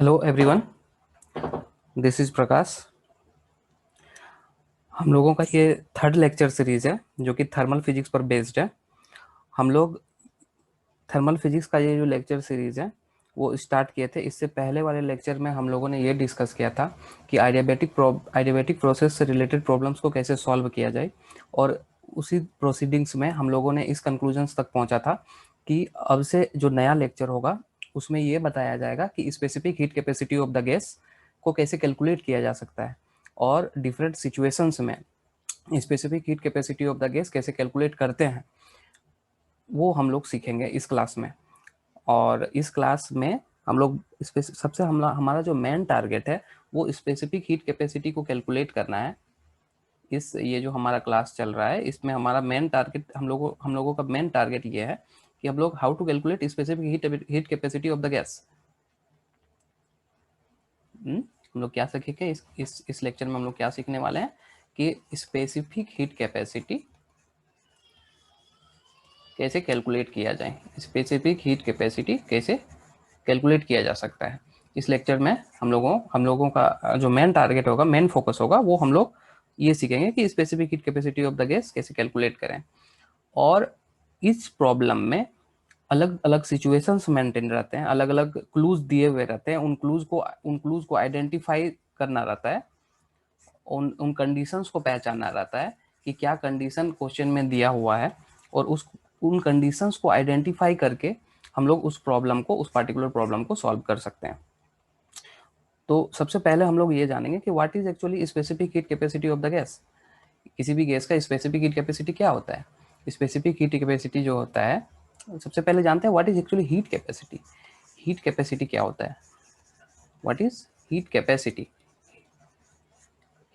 Hello everyone, this is प्रकाश। हम लोगों का ये थर्ड लेक्चर सीरीज है जो कि थर्मल फिजिक्स पर बेस्ड है। हम लोग थर्मल फिजिक्स का ये जो लेक्चर सीरीज है वो स्टार्ट किए थे। इससे पहले वाले लेक्चर में हम लोगों ने ये डिस्कस किया था कि आडियाबैटिक प्रोसेस से रिलेटेड प्रॉब्लम्स को कैसे सॉल्व किया जाए, और उसी प्रोसीडिंग्स में हम लोगों ने इस कंक्लूजन्स तक पहुंचा था कि अब से जो नया लेक्चर होगा उसमें ये बताया जाएगा कि specific heat capacity of the gas को कैसे कैलकुलेट किया जा सकता है, और डिफरेंट सिचुएशंस में specific heat capacity of the gas कैसे कैलकुलेट करते हैं वो हम लोग सीखेंगे इस क्लास में। और इस क्लास में हम लोग सबसे हमारा जो मेन टारगेट है वो स्पेसिफिक हीट कैपेसिटी को कैलकुलेट करना है। ये जो हमारा क्लास चल रहा है इसमें हमारा मेन टारगेट हम लोगों का मेन टारगेट ये है कि हम लोग how to calculate specific heat capacity of the gas. हम लोग क्या सीखेंगे इस लेक्चर में? हम लोग क्या सीखने वाले हैं कि स्पेसिफिक हीट कैपेसिटी कैसे कैलकुलेट किया जाए, स्पेसिफिक हीट कैपेसिटी कैसे कैलकुलेट किया जा सकता है। इस लेक्चर में हम लोगों का जो मेन टारगेट होगा, मेन फोकस होगा, वो हम लोग ये सीखेंगे कि specific heat capacity of the gas कैसे कैलकुलेट करें। और इस प्रॉब्लम में अलग अलग सिचुएशंस मेंटेन रहते हैं, अलग अलग क्लूज दिए हुए रहते हैं। उन क्लूज को आइडेंटिफाई करना रहता है, उन कंडीशंस को पहचानना रहता है कि क्या कंडीशन क्वेश्चन में दिया हुआ है, और उन कंडीशंस को आइडेंटिफाई करके हम लोग उस पार्टिकुलर प्रॉब्लम को सॉल्व कर सकते हैं। तो सबसे पहले हम लोग ये जानेंगे कि what is actually specific heat capacity of the gas. किसी भी गैस का स्पेसिफिक हीट कैपेसिटी क्या होता है? स्पेसिफिक हीट कैपेसिटी जो होता है, सबसे पहले जानते हैं what is actually heat capacity. Heat capacity क्या होता है? What is heat capacity?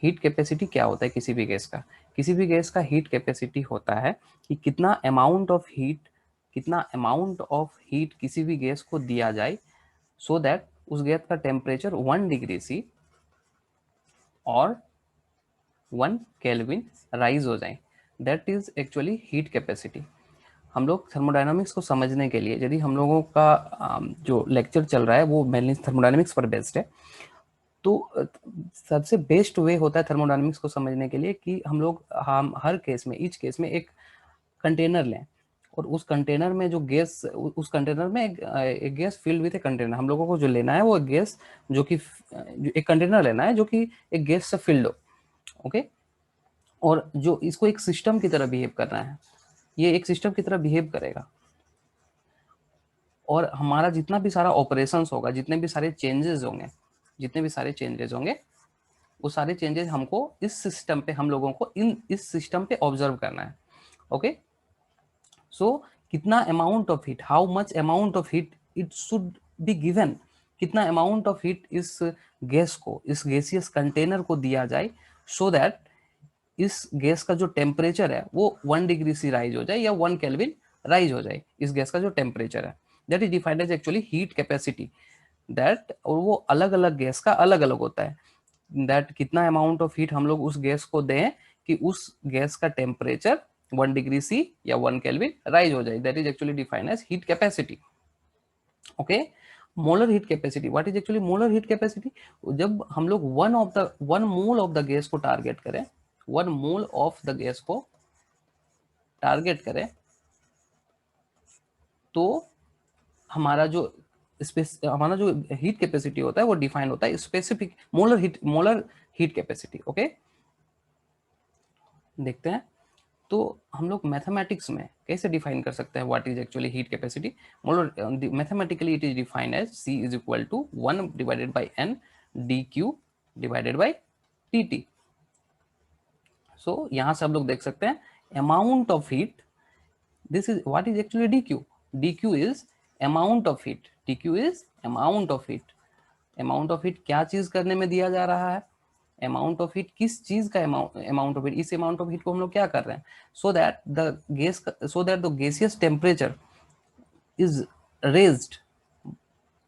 Heat capacity क्या होता है किसी भी गैस का? किसी भी गैस का हीट कैपेसिटी होता है कि कितना अमाउंट ऑफ हीट किसी भी गैस को दिया जाए सो दैट उस गैस का टेम्परेचर 1 डिग्री सी और 1 केल्विन राइज हो जाए। That is actually heat capacity. हम लोग थर्मोडायनामिक्स को समझने के लिए, यदि हम लोगों का जो लेक्चर चल रहा है वो मेनली थर्मोडायनामिक्स पर बेस्ड है, तो सबसे बेस्ट वे होता है थर्मोडायनामिक्स को समझने के लिए कि हम हर केस में, ईच केस में एक कंटेनर लें, और उस कंटेनर में जो गैस, उस कंटेनर में एक gas filled with a container. हम लोगों को जो लेना है वो गैस जो एक कंटेनर लेना है जो कि एक गैस से फिल्ड हो। ओके, और जो इसको एक सिस्टम की तरह बिहेव करना है, ये एक सिस्टम की तरह बिहेव करेगा, और हमारा जितना भी सारा ऑपरेशंस होगा, जितने भी सारे चेंजेस होंगे वो सारे चेंजेस हमको हम लोगों को इस सिस्टम पे ऑब्जर्व करना है। ओके, सो कितना amount of heat, how much amount of heat it should be given, कितना अमाउंट ऑफ हीट इस इस गैसियस कंटेनर को दिया जाए सो दैट इस गैस का जो टेम्परेचर है वो 1 डिग्री सी राइज हो जाए या 1 केल्विन राइज हो जाए। इस गैस का जो टेम्परेचर है that is defined as actually heat capacity. और वो अलग अलग गैस का अलग अलग होता है। दैट कितना अमाउंट ऑफ हीट हम लोग उस गैस को दें कि उस गैस का टेम्परेचर 1 डिग्री सी या 1 केल्विन राइज हो जाए, that is actually defined as heat capacity. Okay, molar heat capacity, what is actually molar heat capacity? जब हम लोग 1 मोल ऑफ द गैस को टारगेट करें, 1 मोल ऑफ द गैस को टारगेट करें, तो हमारा जो हीट कैपेसिटी होता है वो डिफाइन होता है specific molar heat capacity. Okay, देखते हैं तो हम लोग मैथमेटिक्स में कैसे डिफाइन कर सकते हैं what is actually heat capacity. Molar mathematically it is defined as C is equal to 1 divided by n dq divided by dt। So यहां से हम लोग देख सकते हैं amount of heat, this is what is actually dq is amount of heat, dq is amount of heat। amount of heat क्या चीज करने में दिया जा रहा है? amount of heat किस चीज का amount of heat, इस amount of heat को हम लोग क्या कर रहे हैं so that the gaseous temperature is raised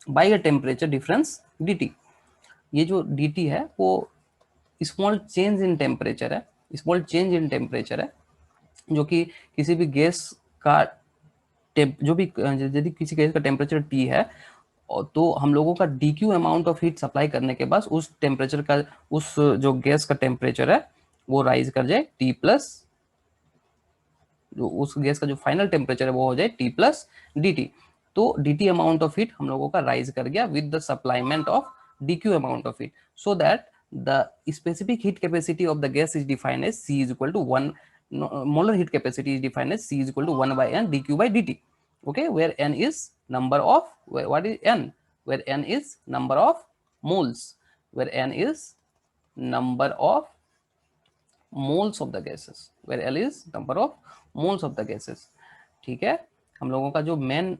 by a temperature difference dt। ये जो dt है वो स्मॉल चेंज इन टेम्परेचर है, जो कि किसी भी गैस का यदि किसी गैस का टेम्परेचर T है और तो हम लोगों का dq amount of heat supply करने के बाद उस टेम्परेचर का, उस जो गैस का टेम्परेचर है वो राइज कर जाए T प्लस, जो उस गैस का जो फाइनल टेम्परेचर है वो हो जाए T प्लस dt। तो dt अमाउंट ऑफ हीट हम लोगों का राइज कर गया with the supplement of dq amount of heat, so that the specific heat capacity of the gas is defined as C is equal to 1, molar heat capacity is defined as C is equal to 1 by n dq by dt, okay, where n is number of, what is n, where n is number of moles, where n is number of moles of the gases, where L is number of moles of the gases। ठीक है, हम लोगों का जो main,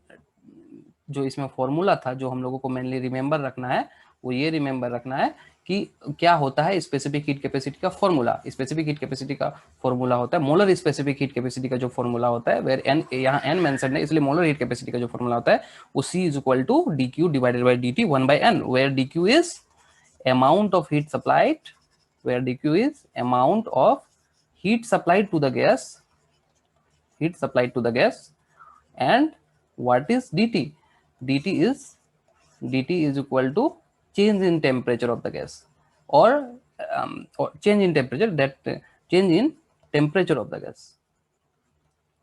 जो इसमें formula था, जो हम लोगों को मेनली रिमेंबर रखना है, वो ये रिमेंबर रखना है कि क्या होता है स्पेसिफिक हीट कैपेसिटी का फॉर्मूला। स्पेसिफिक हीट कैपेसिटी का फॉर्मूला होता है मोलर स्पेसिफिक हीट कैपेसिटी का जो फॉर्मूला होता है, वेयर एन, यहाँ एन मेंशन है इसलिए मोलर हीट कैपेसिटी का जो फॉर्मूला होता है वो C is equal to dq divided by dt 1 by n, where dq is amount of heat supplied, where dq is amount of heat supplied to the gas, heat supplied to the gas, and what is dt, dt is equal to change in temperature of the gas, or change in temperature, that change in temperature of the gas,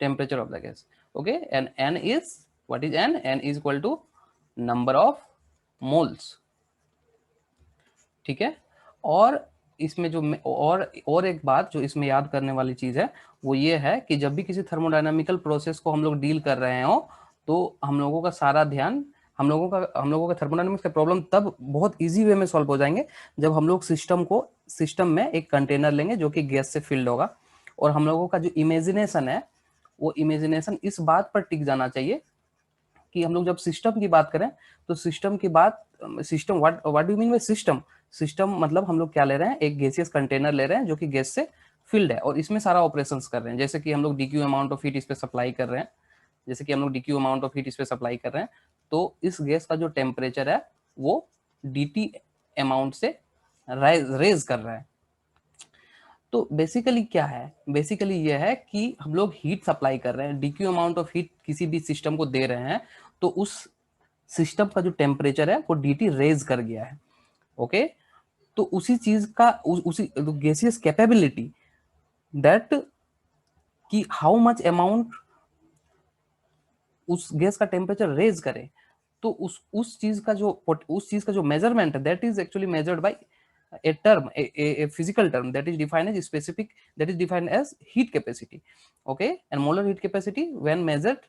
temperature of the gas, okay, and n is, what is n, n is equal to number of moles। ठीक है, और इसमें जो और एक बात जो इसमें याद करने वाली चीज है वो ये है कि जब भी किसी थर्मोडायनामिकल प्रोसेस को हम लोग डील कर रहे हो तो हम लोगों का सारा ध्यान, हम लोगों का थर्मोडायनामिक्स का प्रॉब्लम तब बहुत इजी वे में सॉल्व हो जाएंगे जब हम लोग सिस्टम में एक कंटेनर लेंगे जो कि गैस से फिल्ड होगा, और हम लोगों का जो इमेजिनेशन है वो इमेजिनेशन इस बात पर टिक जाना चाहिए कि हम लोग जब सिस्टम की बात करें तो सिस्टम की बात, system what do mean by system, system मतलब हम लोग क्या ले रहे हैं, एक गैसियस कंटेनर ले रहे हैं जो कि गैस से फिल्ड है और इसमें सारा ऑपरेशंस कर रहे हैं, जैसे कि हम लोग डीक्यू अमाउंट ऑफ हीट इस पे सप्लाई कर रहे हैं, जैसे कि हम लोग डीक्यू अमाउंट ऑफ हीट इस पे सप्लाई कर रहे हैं, तो इस गैस का जो टेम्परेचर है वो dt अमाउंट से रेज कर रहा है। तो बेसिकली क्या है, बेसिकली ये है कि हम लोग हीट सप्लाई कर रहे हैं, डीक्यू अमाउंट ऑफ हीट किसी भी सिस्टम को दे रहे हैं, तो उस सिस्टम का जो टेम्परेचर है वो dt रेज कर गया है, ओके। तो उसी चीज का उसी गैसियस कैपेबिलिटी, दैट कि हाउ मच अमाउंट उस गैस का टेम्परेचर रेज करे, तो उस चीज का जो मेजरमेंट है that is actually measured by a term, a physical term that is defined as specific, that is defined as heat capacity, okay, and molar heat capacity when measured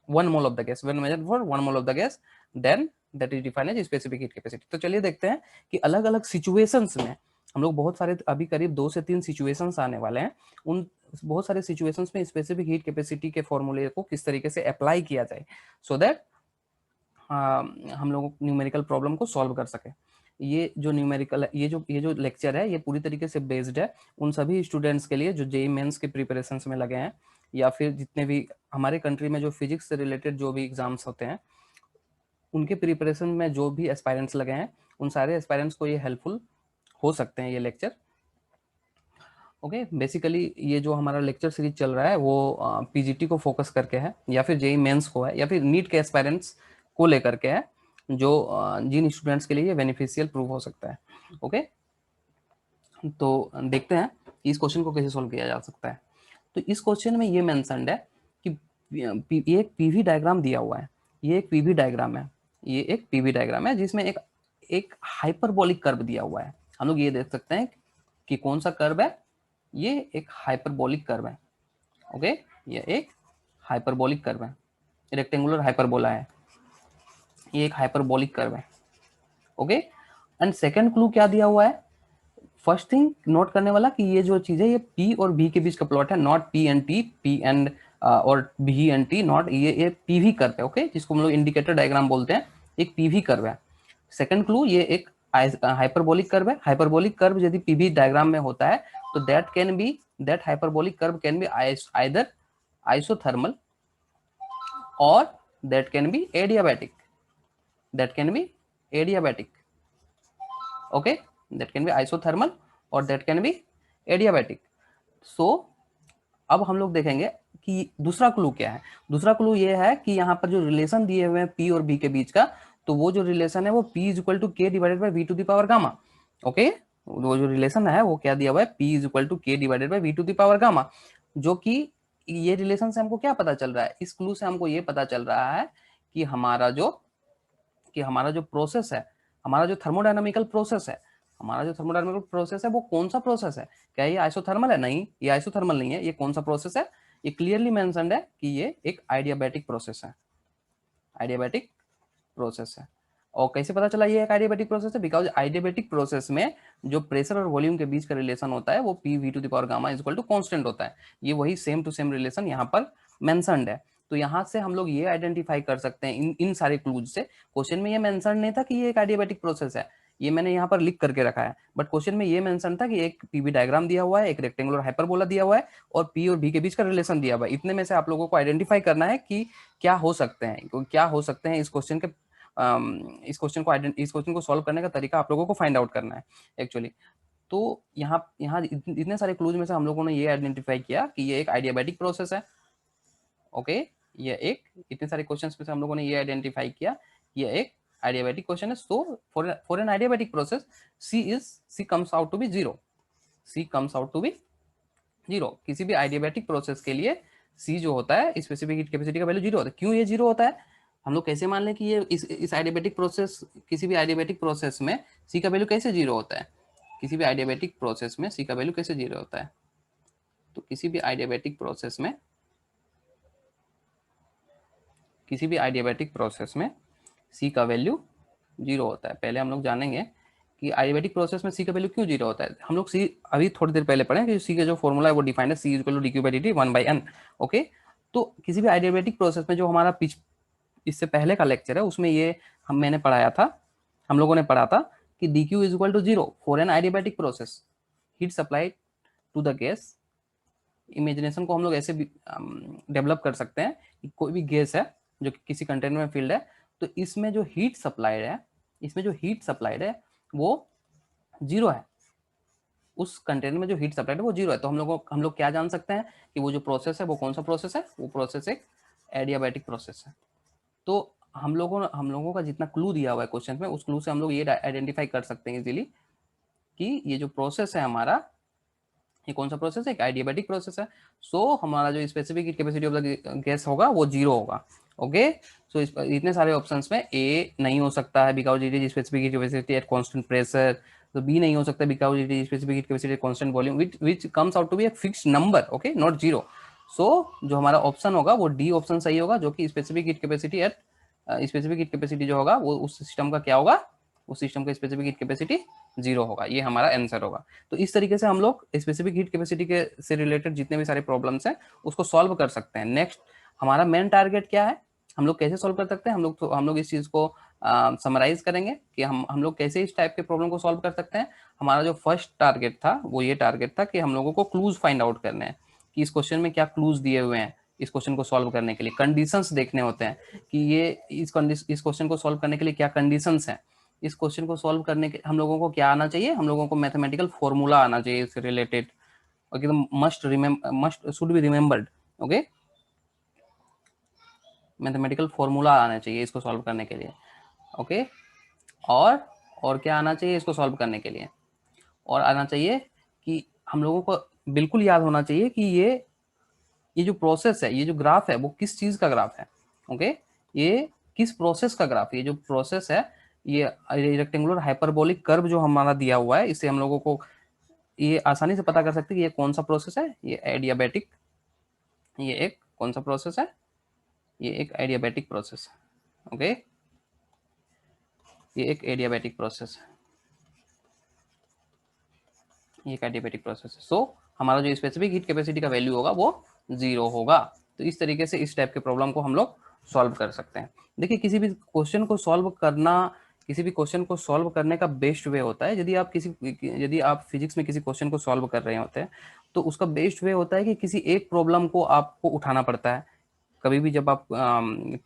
1 mole of the gas, when measured for 1 mole of the gas, then that is defined as specific heat capacity। तो चलिए देखते हैं कि अलग अलग situations में हम लोग बहुत सारे, अभी करीब 2 से 3 सिचुएशंस आने वाले हैं, उन बहुत सारे सिचुएशंस में स्पेसिफिक हीट कैपेसिटी के फॉर्मूले को किस तरीके से अप्लाई किया जाए सो दैट हम लोग न्यूमेरिकल प्रॉब्लम को सॉल्व कर सके। ये जो न्यूमेरिकल, ये जो लेक्चर है ये पूरी तरीके से बेस्ड है उन सभी स्टूडेंट्स के लिए जो जेईई मेंस के प्रिपरेशन में लगे हैं, या फिर जितने भी हमारे कंट्री में जो फिजिक्स से रिलेटेड जो भी एग्जाम्स होते हैं उनके प्रिपरेशन में जो भी एस्पायरेंट्स लगे हैं उन सारे एस्पायरेंट्स को ये हेल्पफुल हो सकते हैं ये लेक्चर, ओके। बेसिकली ये जो हमारा लेक्चर सीरीज चल रहा है वो पीजीटी को फोकस करके है, या फिर जेईई मेंस को है, या फिर नीट के एस्पायरेंट्स को लेकर के है, जो जिन स्टूडेंट्स के लिए ये बेनिफिशियल प्रूव हो सकता है, ओके। तो देखते हैं कि इस क्वेश्चन को कैसे सॉल्व किया जा सकता है। तो इस क्वेश्चन में ये मेंशन्ड है कि ये एक पीवी डायग्राम दिया हुआ है, ये एक पीवी डायग्राम है, ये एक पीवी डायग्राम है जिसमें एक हाइपरबोलिक कर्व दिया हुआ है। हम लोग ये देख सकते हैं कि कौन सा कर्व है, ये एक हाइपरबोलिक कर्व है, ओके, ये एक हाइपरबोलिक कर्व है, रेक्टेंगुलर हाइपरबोला है, ये एक हाइपरबोलिक कर्व है, ओके। एंड सेकंड क्लू क्या दिया हुआ है, फर्स्ट थिंग नोट करने वाला कि ये जो चीज है ये पी और बी के बीच का प्लॉट है, not P and T, P and और बी एंड टी, नॉट, ये पीवी कर्व है, ओके, जिसको हम लोग इंडिकेटर डायग्राम बोलते हैं, एक पीवी कर्व है। सेकंड क्लू, ये एक हाइपरबोलिक कर्व है, हाइपरबोलिक कर्व यदि पीवी डायग्राम में होता है तो that hyperbolic curve can be either isothermal और that can be adiabatic, okay, that can be isothermal or that can be adiabatic। so अब हम लोग देखेंगे कि दूसरा क्लू क्या है। दूसरा क्लू ये है कि यहाँ पर जो रिलेशन दिए हुए हैं पी और बी के बीच का, तो वो जो रिलेशन है वो P is equal to K divided by V to the power gamma. Okay, वो जो रिलेशन है वो क्या दिया हुआ है, P is equal to K divided by V to the power gamma, जो कि ये रिलेशन से हमको क्या पता चल रहा है, इस क्लू से हमको ये पता चल रहा है कि हमारा जो प्रोसेस है, हमारा जो थर्मोडायनामिकल प्रोसेस है, वो कौन सा प्रोसेस है, क्या ये आइसोथर्मल है? नहीं, ये आइसोथर्मल नहीं है। ये कौन सा प्रोसेस है? ये क्लियरली मेंशन्ड है कि ये एक आइडियाबैटिक प्रोसेस है, आइडियाबैटिक प्रोसेस है। और कैसे पता चला ये एक आइडियाबैटिक प्रोसेस है? बिकॉज आइडियाबैटिक प्रोसेस में जो प्रेशर और वॉल्यूम के बीच का रिलेशन होता है वो P V to the power gamma is equal to constant होता है। ये वही सेम टू सेम रिलेशन यहाँ पर मेंशन्ड है। तो यहाँ से हम लोग ये आइडेंटिफाई कर सकते हैं इन सारे क्लूज से। क्वेश्चन में ये मेंशन नहीं था कि ये एक आइडियाबैटिक प्रोसेस है, ये मैंने यहाँ पर लिख करके रखा है, बट क्वेश्चन में ये मेंशन था कि एक पीवी डायग्राम दिया हुआ है, एक रेक्टेंगुलर हाइपरबोला दिया हुआ है और पी और बी के बीच का रिलेशन दिया हुआ है। इतने में से आप लोगों को आइडेंटिफाई करना है कि क्या हो सकते हैं इस क्वेश्चन के इस क्वेश्चन को सॉल्व करने का तरीका आप लोगों को फाइंड आउट करना है एक्चुअली। तो यहाँ यहाँ इतने सारे क्लूज में से हम लोगों ने ये आइडेंटिफाई किया कि ये एक आइडियाबैटिक प्रोसेस है। ओके, ये एक इतने सारे क्वेश्चंस में से हम लोगों ने ये आइडेंटिफाई किया ये एक adiabatic question है। So for an adiabatic process, C comes out to be zero. C comes out to be zero. किसी भी adiabatic process के लिए C जो होता है स्पेसिफिक हीट कैपेसिटी का वैल्यू जीरो होता है। क्यों ये जीरो होता है? हम लोग कैसे मान लें कि ये इस adiabatic प्रोसेस, किसी भी adiabatic प्रोसेस में C का वैल्यू कैसे जीरो होता है? किसी भी adiabatic प्रोसेस में C का वैल्यू कैसे जीरो होता है? तो किसी भी adiabatic प्रोसेस में C का वैल्यू जीरो होता है। पहले हम लोग जानेंगे कि आइडियाबैटिक प्रोसेस में C का वैल्यू क्यों जीरो होता है। हम लोग C अभी थोड़ी देर पहले पढ़े कि C का जो फॉर्मूला है वो डिफाइंड है, C is equal to dq by dt 1/n। Okay, तो किसी भी आइडियाबैटिक प्रोसेस में जो हमारा इससे पहले का लेक्चर है उसमें ये मैंने पढ़ाया था, हम लोगों ने पढ़ा था कि dq is equal to zero for an adiabatic process, heat supply to the gas. Imagination को हम लोग ऐसे भी डेवलप कर सकते हैं कि कोई भी गैस है जो कि किसी कंटेनर में फील्ड है, तो इसमें जो हीट सप्लाइड है वो जीरो है। उस कंटेनर में जो हीट सप्लाइड है वो जीरो है। तो हम लोग क्या जान सकते हैं कि वो जो प्रोसेस है वो कौन सा प्रोसेस है? वो प्रोसेस एक एडियाबैटिक प्रोसेस है। तो हम लोगों का जितना क्लू दिया हुआ है क्वेश्चन में, उस क्लू से हम लोग ये आइडेंटिफाई कर सकते हैं इजीली कि ये जो प्रोसेस है हमारा, ये कौन सा प्रोसेस है? एक एडियाबैटिक प्रोसेस है। सो हमारा जो specific heat capacity of the gas होगा वो जीरो होगा। ओके, सो इतने सारे ऑप्शंस में ए नहीं हो सकता है because it is specific heat capacity at constant pressure. तो बी नहीं हो सकता because it is specific heat capacity at constant volume which comes out to be a fixed number, okay, not zero. So जो हमारा option होगा वो D option सही होगा, जो कि स्पेसिफिक हीट कैपेसिटी जो होगा वो उस सिस्टम का क्या होगा? उस सिस्टम का स्पेसिफिक हीट कैपेसिटी जीरो होगा। ये हमारा आंसर होगा। तो इस तरीके से हम लोग स्पेसिफिक हीट कैपेसिटी के से रिलेटेड जितने भी सारे प्रॉब्लम्स हैं उसको सॉल्व कर सकते हैं। नेक्स्ट हमारा मेन टारगेट क्या है, हम लोग कैसे सॉल्व कर सकते हैं? हम लोग इस चीज को समराइज करेंगे कि हम लोग कैसे इस टाइप के प्रॉब्लम को सॉल्व कर सकते हैं। हमारा जो फर्स्ट टारगेट था वो ये टारगेट था कि हम लोगों को क्लूज फाइंड आउट करने हैं कि इस क्वेश्चन में क्या क्लूज दिए हुए हैं। इस क्वेश्चन को सॉल्व करने के लिए कंडीशंस देखने होते हैं कि ये इस क्वेश्चन को सॉल्व करने के लिए क्या कंडीशंस हैं। इस क्वेश्चन को सॉल्व करने के हम लोगों को क्या आना चाहिए? हम लोगों को मैथमेटिकल फॉर्मूला आना चाहिए इससे related. Okay, must should be remembered. Okay, mathematical formula आना चाहिए इसको सॉल्व करने के लिए। ओके, और क्या आना चाहिए इसको सॉल्व करने के लिए? और आना चाहिए कि हम लोगों को बिल्कुल याद होना चाहिए कि ये जो प्रोसेस है, ये जो ग्राफ है वो किस चीज का ग्राफ है। ओके, ये किस प्रोसेस का ग्राफ है? ये जो प्रोसेस है, ये रेक्टेंगुलर हाइपरबोलिक कर्व जो हमारा दिया हुआ है, इससे हम लोगों को ये आसानी से पता कर सकते हैं कि ये कौन सा प्रोसेस है। ये एडियाबैटिक, ये एक कौन सा प्रोसेस है? ये एक एडियाबैटिक प्रोसेस है। ओके, ये एक एडियाबैटिक प्रोसेस है, ये एक एडियाबैटिक प्रोसेस है। सो हमारा जो स्पेसिफिक हीट कैपेसिटी का वैल्यू होगा वो जीरो होगा। तो इस तरीके से इस टाइप के प्रॉब्लम को हम लोग सॉल्व कर सकते हैं। देखिए, किसी भी क्वेश्चन को सॉल्व करने का बेस्ट वे होता है, यदि आप फिजिक्स में किसी क्वेश्चन को सॉल्व कर रहे होते हैं तो उसका बेस्ट वे होता है कि किसी एक प्रॉब्लम को आपको उठाना पड़ता है। कभी भी जब आप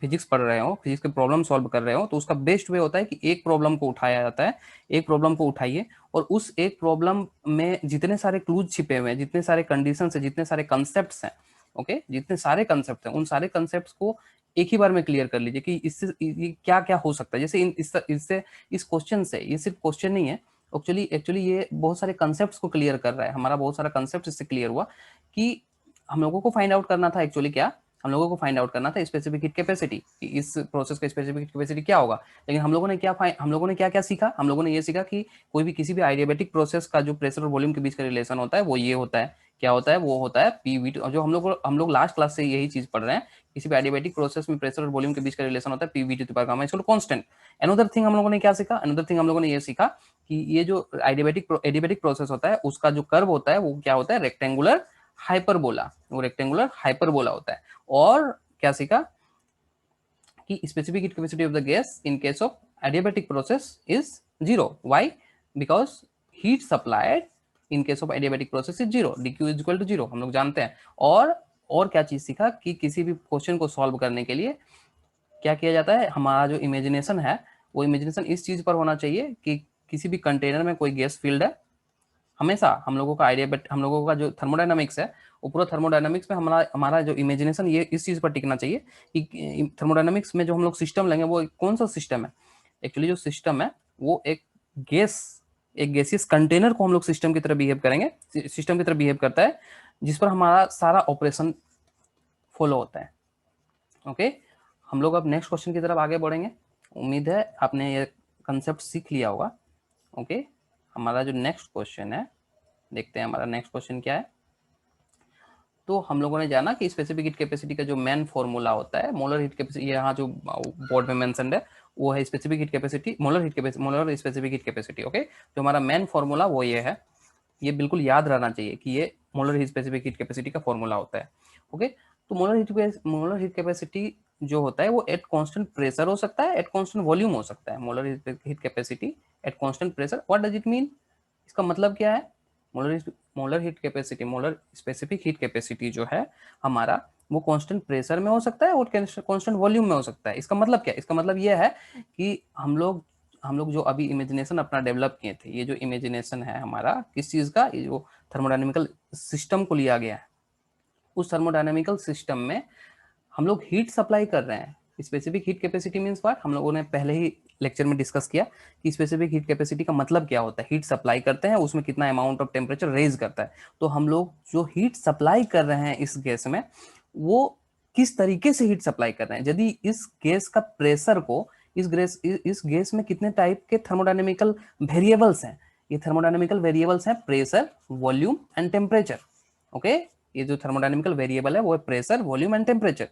फिजिक्स पढ़ रहे हो, फिजिक्स के प्रॉब्लम सॉल्व कर रहे हो, तो उसका बेस्ट वे होता है कि एक प्रॉब्लम को उठाया जाता है। एक प्रॉब्लम को उठाइए और उस एक प्रॉब्लम में जितने सारे क्लूज छिपे हुए हैं, जितने सारे कंडीशंस हैं, जितने सारे कंसेप्ट्स हैं, ओके, जितने सारे कंसेप्ट हैं, उन सारे कंसेप्ट्स को एक ही बार में क्लियर कर लीजिए कि इससे ये क्या क्या हो सकता है। जैसे इससे इस क्वेश्चन से, ये सिर्फ क्वेश्चन नहीं है, एक्चुअली एक्चुअली ये बहुत सारे कंसेप्ट्स को क्लियर कर रहा है, हमारा बहुत सारा कंसेप्ट इससे क्लियर हुआ कि हम लोगों को फाइंड आउट करना था एक्चुअली क्या, हम लोगों को फाइंड आउट करना था स्पेसिफिक हीट कैपेसिटी, इस प्रोसेस का स्पेसिफिक हीट कैपेसिटी क्या होगा। लेकिन हम लोगों ने क्या क्या सीखा, हम लोगों ने ये सीखा कि कोई भी किसी भी आइडियाबैटिक प्रोसेस का जो प्रेशर और वॉल्यूम के बीच का रिलेशन होता है वो ये होता है, क्या होता है, वो होता है पीवी, जो हम लोग लास्ट क्लास से यही चीज पढ़ रहे हैं, किसी भी एडियाबैटिक प्रोसेस में प्रेशर और वॉल्यूम के बीच का रिलेशन होता है PV to the power gamma equal to constant. Another thing हम लोगों ने क्या सीखा, अनदर थिंग हम लोगों ने ये सीखा कि ये जो एडियाबैटिक प्रोसेस होता है उसका जो कर्व होता है वो क्या होता है, रेक्टेंगुलर हाइपरबोला, वो रेक्टेंगुलर हाइपरबोला होता है। और क्या सीखा कि specific heat capacity of the gas in case of adiabatic process is zero. Why? Because heat supplied in case of adiabatic process is zero. dq is equal to zero, हम लोग जानते हैं। और क्या चीज सीखा कि किसी भी क्वेश्चन को सॉल्व करने के लिए क्या किया जाता है, हमारा जो इमेजिनेशन है वो इमेजिनेशन इस चीज पर होना चाहिए कि किसी भी कंटेनर में कोई गैस फील्ड है। हमेशा हम लोगों का आइडिया, बट हम लोगों का जो थर्मोडायनामिक्स है वो पूरा थर्मोडायनामिक्स में हमारा हमारा जो इमेजिनेशन ये इस चीज पर टिकना चाहिए कि थर्मोडायनामिक्स में जो हम लोग सिस्टम लेंगे वो कौन सा सिस्टम है। एक्चुअली जो सिस्टम है वो गैस एक गैसियस कंटेनर को हम लोग सिस्टम की तरह बिहेव करेंगे, सिस्टम की तरह बिहेव करता है जिस पर हमारा सारा ऑपरेशन फॉलो होता है। ओके, हम लोग अब नेक्स्ट क्वेश्चन की तरफ आगे बढ़ेंगे। उम्मीद है आपने ये कंसेप्ट सीख लिया होगा। ओके, हमारा जो नेक्स्ट क्वेश्चन है, देखते हैं हमारा नेक्स्ट क्वेश्चन क्या है। तो हम लोगों ने जाना कि स्पेसिफिक हीट कैपेसिटी का जो मेन फॉर्मूला होता है, मोलर हीट कैपेसिटी, यहाँ जो बोर्ड में मेंशन्ड है वो है specific heat capacity, molar specific heat capacity. Okay, तो हमारा मेन फॉर्मूला वो ये है, ये बिल्कुल याद रहना चाहिए कि ये मोलर स्पेसिफिक हीट कैपेसिटी का फॉर्मूला होता है। ओके, तो मोलर हीट कैपेसिटी जो होता है वो एट कांस्टेंट प्रेशर हो सकता है, एट कांस्टेंट वॉल्यूम हो सकता है। Molar heat capacity at constant pressure, what does it mean, इसका मतलब क्या है। Molar heat capacity, molar specific heat capacity जो है हमारा वो कांस्टेंट प्रेशर में हो सकता है और कांस्टेंट वॉल्यूम में हो सकता है। इसका मतलब क्या, इसका मतलब ये है कि हम लोग जो अभी इमेजिनेशन अपना डेवलप किए थे, ये जो इमेजिनेशन है हमारा किस चीज का, ये जो थर्मोडायनेमिकल सिस्टम को लिया गया है, उस थर्मोडायनेमिकल सिस्टम में हम लोग हीट सप्लाई कर रहे हैं। Specific heat capacity means what, हम लोगों ने पहले ही लेक्चर में डिस्कस किया कि स्पेसिफिक हीट कैपेसिटी का मतलब क्या होता है। हीट सप्लाई करते हैं, उसमें कितना अमाउंट ऑफ टेम्परेचर रेज करता है। तो हम लोग जो हीट सप्लाई कर रहे हैं इस गैस में, वो किस तरीके से हीट सप्लाई कर रहे हैं, यदि इस गैस का प्रेशर को, इस गैस में कितने टाइप के थर्मोडायनेमिकल वेरिएबल्स हैं। ये थर्मोडायनेमिकल वेरिएबल्स हैं pressure, volume and temperature. Okay, ये जो थर्मोडायनेमिकल वेरिएबल है वो है प्रेशर, वॉल्यूम एंड टेम्परेचर।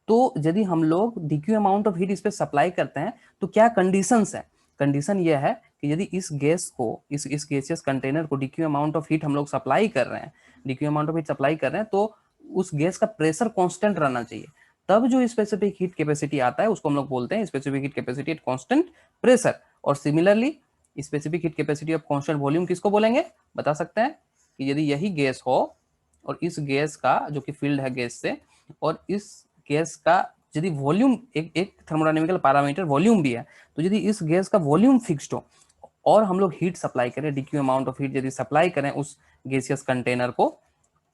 तो यदि हम लोग डीक्यू अमाउंट ऑफ हीट इस पे सप्लाई करते हैं तो क्या कंडीशंस है। कंडीशन ये है कि यदि इस गैस को, इस गैसियस कंटेनर को डीक्यू अमाउंट ऑफ हीट हम लोग सप्लाई कर रहे हैं, DQ amount of heat supply कर रहे हैं, तो उस गैस का प्रेशर कांस्टेंट रहना चाहिए। तब जो स्पेसिफिक हीट कैपेसिटी आता है उसको हम लोग बोलते हैं specific heat capacity at constant pressure. और similarly specific heat capacity of constant volume किसको बोलेंगे, बता सकते हैं कि यदि यही गैस हो और इस गैस का जो कि फील्ड है गैस से, और इस गैस का यदि वॉल्यूम, एक थर्मोडायनेमिकल पैरामीटर वॉल्यूम भी है, तो यदि इस गैस का वॉल्यूम फिक्स्ड हो और हम लोग हीट सप्लाई करें, डीक्यू अमाउंट ऑफ हीट यदि सप्लाई करें उस गैसियस कंटेनर को,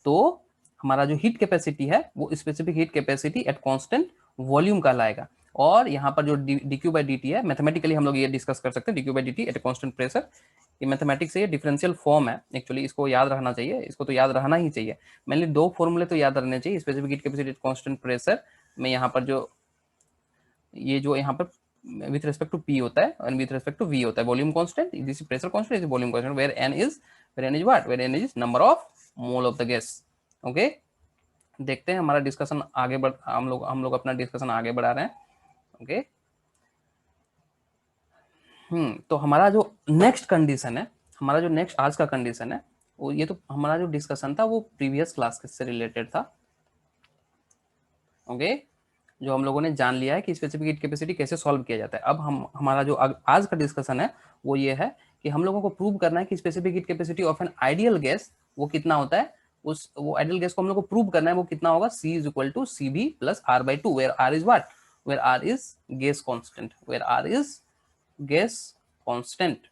तो हमारा जो हीट कैपेसिटी है वो specific heat capacity at constant volume कहलाएगा। और यहाँ पर जो dq बाई dt है, मैथमेटिकली हम लोग ये डिस्कस कर सकते हैं, dq by dt eight constant pressure. ये मैथमेटिक्स से ये डिफरेंशियल फॉर्म है एक्चुअली, इसको याद रखना चाहिए, इसको तो याद रहना ही चाहिए। मेनली दो फॉर्मूले तो याद रहने चाहिए, specific heat capacity at constant pressure में यहाँ पर जो यहाँ पर विथ रेस्पेक्ट टू p होता है and with respect to v होता है, volume constant, this is pressure constant, this is volume constant, where n is what, where n is number of mole of the gas. Okay, देखते हैं हमारा discussion आगे बढ़, हम लोग अपना डिस्कशन आगे बढ़ा रहे हैं। ओके, तो हमारा जो नेक्स्ट कंडीशन है, हमारा जो नेक्स्ट आज का कंडीशन है वो, ये तो हमारा जो डिस्कशन था वो प्रीवियस क्लास से रिलेटेड था। ओके, जो हम लोगों ने जान लिया है कि स्पेसिफिक हीट कैपेसिटी कैसे सॉल्व किया जाता है। अब हम हमारा जो आज का डिस्कशन है वो ये है कि हम लोगों को प्रूव करना है कि specific heat capacity of an ideal gas वो कितना होता है। वो आइडियल गैस को हम लोग को प्रूव करना है वो कितना होगा, C is equal to CB plus R/2, where R is what, where R is gas constant, where R is gas constant.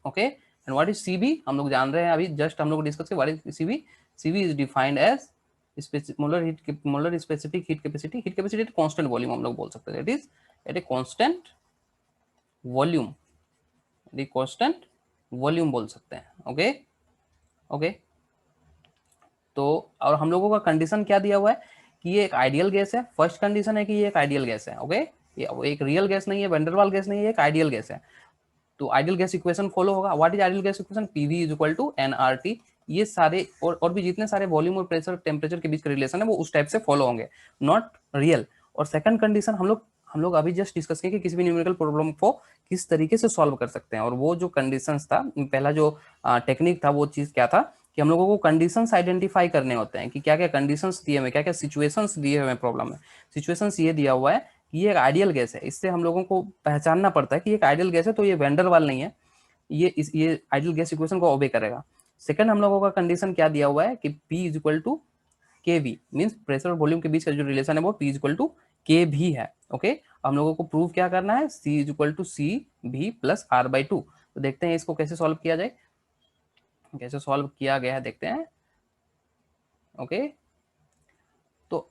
Okay, and what is CB, हम लोग जान रहे हैं अभी जस्ट हम लोग डिस्कस किया what is CB। CB is defined as molar specific heat capacity at constant volume हम लोग बोल सकते हैं, that is at a constant volume, constant volume बोल सकते हैं। ओके ओके, तो और हम लोगों का कंडीशन क्या दिया हुआ है कि ये एक आइडियल गैस है। फर्स्ट कंडीशन है कि ये एक आइडियल गैस है। ओके, ये एक रियल गैस नहीं है, वैंडरवाल गैस नहीं है, एक आइडियल गैस है। तो आइडियल गैस इक्वेशन फॉलो होगा। What is ideal gas equation? PV is equal to NRT. ये सारे और भी जितने सारे वॉल्यूम और प्रेशर टेम्परेचर के बीच का रिलेशन है वो उस टाइप से फॉलो होंगे, नॉट रियल। और सेकंड कंडीशन हम लोग अभी जस्ट डिस्कस किए कि किसी भी न्यूमेरिकल प्रॉब्लम को किस तरीके से सॉल्व कर सकते हैं। और वो जो कंडीशंस था, पहला जो टेक्निक था, वो चीज क्या था कि हम लोगों को कंडीशंस आइडेंटिफाई करने होते हैं कि क्या क्या कंडीशंस दिए हुए, क्या क्या सिचुएशंस दिए हुए प्रॉब्लम में। सिचुएशंस ये दिया हुआ है कि ये एक आइडियल गैस है, इससे हम लोगों को पहचानना पड़ता है कि एक आइडियल गैस है, तो ये वेंडरवाल नहीं है, ये आइडियल गैस इक्वेशन को ओबे करेगा। सेकंड हम लोगों का कंडीशन क्या दिया हुआ है कि P is equal to K we, means pressure और वॉल्यूम के बीच का जो रिलेशन है वो P इज इक्वल टू के भी है। ओके, हम लोगों को प्रूव क्या करना है? C इज इक्वल टू सी भी प्लस आर बाई टू। तो देखते हैं इसको कैसे सॉल्व किया जाए, कैसे सॉल्व किया गया है देखते हैं। ओके, तो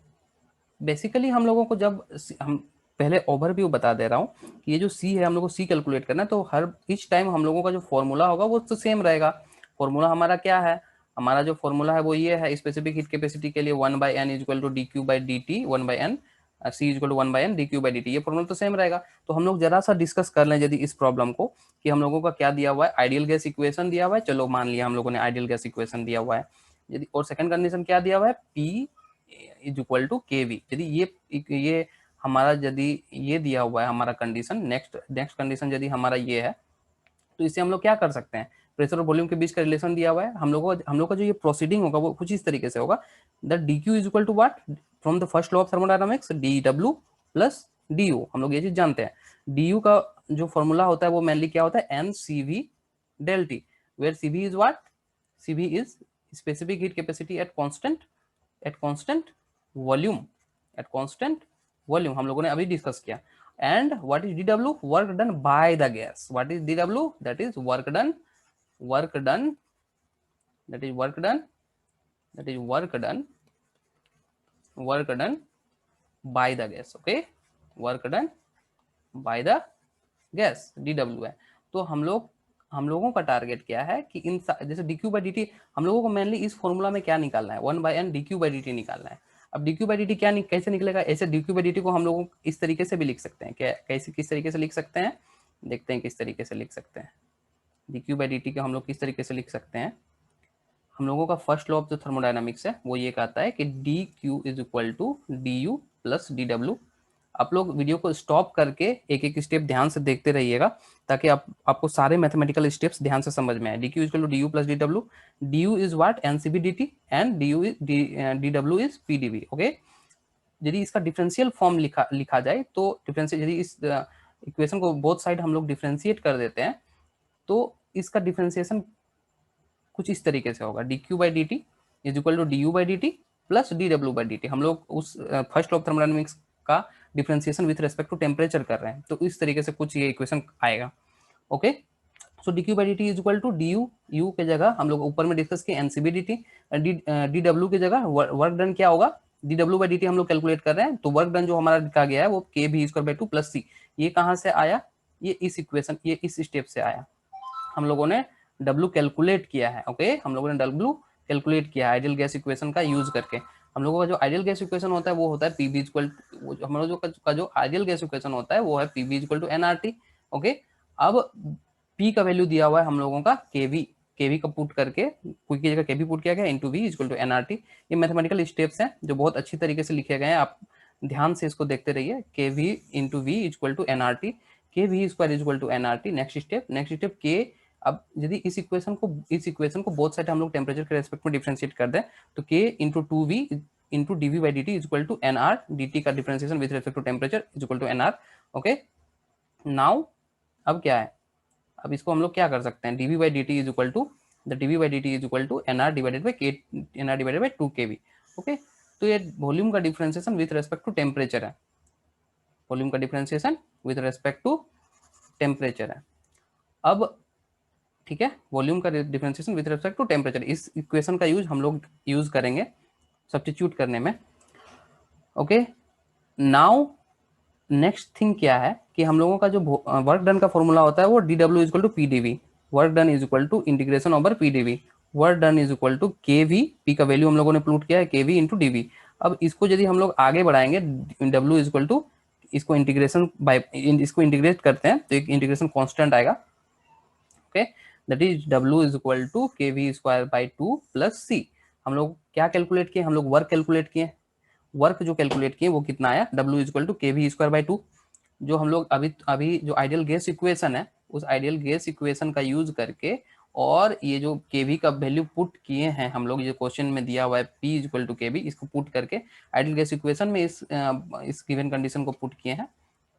बेसिकली हम लोगों को जब हम पहले ओवरव्यू बता दे रहा हूँ कि ये जो सी है हम लोग को सी कैलकुलेट करना है, तो हर इच टाइम हम लोगों का जो फॉर्मूला होगा वो तो सेम रहेगा। फॉर्मूला हमारा क्या है? हमारा जो फॉर्मूला है वो ये है, स्पेसिफिक हीट कैपेसिटी के लिए 1/n is equal to D Q by D T, 1/n C is equal to 1/n D Q by D T. ये फॉर्मूला तो सेम रहेगा। तो हम लोग जरा सा डिस्कस कर लें यदि इस प्रॉब्लम को कि हम लोगों का क्या दिया हुआ है, आइडियल गैस इक्वेशन दिया हुआ है। चलो मान लिया हम लोगों ने आइडियल गैस इक्वेशन दिया हुआ है, यदि और सेकंड कंडीशन क्या दिया हुआ है? P is equal to K we. यदि ये हमारा यदि ये दिया हुआ है हमारा कंडीशन, नेक्स्ट कंडीशन यदि हमारा ये है, तो इससे हम लोग क्या कर सकते हैं? प्रेशर और वॉल्यूम के बीच का रिलेशन दिया हुआ है, हम लोग का जो ये प्रोसीडिंग होगा वो कुछ इस तरीके से होगा, that D Q is equal to what, from the first law of thermodynamics, D W plus D U. हम लोग ये चीज जानते हैं। डी यू का जो फॉर्मूला होता है वो मेनली क्या होता है? N C V del T, where C V is what? C V is specific heat capacity at constant volume, at constant volume हम लोगों ने अभी डिस्कस किया। And what is dw? Work done by the gas. What is dw? That is work done, work done, that is work done, that is work done, work done by the gas. Okay, work done by the gas dw है। तो हम लोगों का target क्या है कि इन जैसे dq by dt हम लोगों को मेनली इस फॉर्मूला में क्या निकालना है? 1/n dq बाई dt निकालना है। अब dq बाई dt कैसे निकलेगा? ऐसे dq बाई dt को हम लोग इस तरीके से भी लिख सकते हैं। क्या कैसे, किस तरीके से लिख सकते हैं? देखते हैं किस तरीके से लिख सकते हैं। dq बाई dt को हम लोग किस तरीके से लिख सकते हैं? हम लोगों का फर्स्ट लॉ ऑफ जो थर्मोडायनामिक्स है वो ये कहता है कि D Q is equal to D U plus D W. आप लोग वीडियो को स्टॉप करके एक एक स्टेप ध्यान से देखते रहिएगा ताकि आपको सारे मैथमेटिकल स्टेप्स ध्यान से समझ में आए। D Q is equal to D U plus D W, D U is what? N C B D T, and D U is D W is P D V. Okay, यदि इसका differential form लिखा जाए तो differential, यदि इस equation को both side हम लोग डिफरेंशिएट कर देते हैं तो इसका डिफरेंशिएशन कुछ इस तरीके से होगा, D Q by D T is equal to D U by D T plus D W by D T. हम लोग उस फर्स्ट लॉ ऑफ थर्मोडायनामिक्स का differentiation with respect to temperature कर रहे हैं, तो इस तरीके से कुछ ये इक्वेशन आएगा। Okay, so D Q by D T is equal to D U, U के जगह हम लोग ऊपर में डिस्कस किए NCB D T, D W की जगह वर्क डन क्या होगा? D W by D T हम लोग कैलकुलेट कर रहे हैं, तो वर्क डन जो हमारा लिखा गया है वो के भी स्क्वायर बाई टू प्लस सी। ये कहाँ से आया? ये इस इक्वेशन, ये इस स्टेप से आया। हम लोगों ने W कैलकुलेट किया है। ओके, हम लोगों ने W कैलकुलेट किया है आइडियल गैस इक्वेशन का यूज करके। हम लोगों का जो आइडियल गैस इक्वेशन होता है वो होता है PV इक्वल, हम लोग जो आइडियल गैस इक्वेशन होता है वो है PV equal to NRT। Okay, अब P का वैल्यू दिया हुआ है हम लोगों का KV का पुट करके, Q की जगह KV पुट किया गया into V equal to NRT। ये मैथमेटिकल स्टेप्स हैं जो बहुत अच्छी तरीके से लिखे गए हैं, आप ध्यान से इसको देखते रहिए। KV into V equal to NRT, KV square equal to NRT। Next step K। अब यदि इस इक्वेशन को बोथ साइड हम लोग टेम्परेचर के रेस्पेक्ट में डिफरेंशिएट कर दें तो K into two V into D V by D T is equal to N R D T का differentiation with respect to temperature is equal to N R. Okay, now अब क्या है? अब इसको हम लोग क्या कर सकते हैं? dv by D T is equal to the dv by D T is equal to N R divided by K, N R divided by two K V. Okay, तो ये वॉल्यूम का differentiation with respect to temperature है, volume का differentiation with respect to temperature है। अब ठीक है, volume का differentiation with respect to temperature, इस इक्वेशन का यूज हम लोग यूज करेंगे सब्स्टिट्यूट करने में। ओके, नाउ नेक्स्ट थिंग क्या है कि हम लोगों का जो वर्क डन का फॉर्मूला होता है वो dw is equal to pdv, work done is equal to integration over pdv, work done is equal to kv, p का वैल्यू हम लोगों ने प्लॉट किया है kv इंटू dv। अब इसको यदि हम लोग आगे बढ़ाएंगे, w इज इक्वल टू, इसको इंटीग्रेशन बाय, इसको इंटीग्रेट करते हैं तो एक इंटीग्रेशन कांस्टेंट आएगा। Okay, that is w is equal to kv square by 2 plus c। हम लोग क्या कैलकुलेट किए, हम लोग वर्क कैलकुलेट किए, वर्क जो कैलकुलेट किए वो कितना आया, w is equal to kv square by 2। जो हम लोग अभी अभी जो आइडियल गैस इक्वेशन है, उस आइडियल गैस इक्वेशन का यूज करके और ये जो केवी का वैल्यू पुट किए हैं हम लोग, ये क्वेश्चन में दिया हुआ है p इक्वल टू केवी, इसको पुट करके आइडियल गैस इक्वेशन में इस गिवन कंडीशन को पुट किए हैं,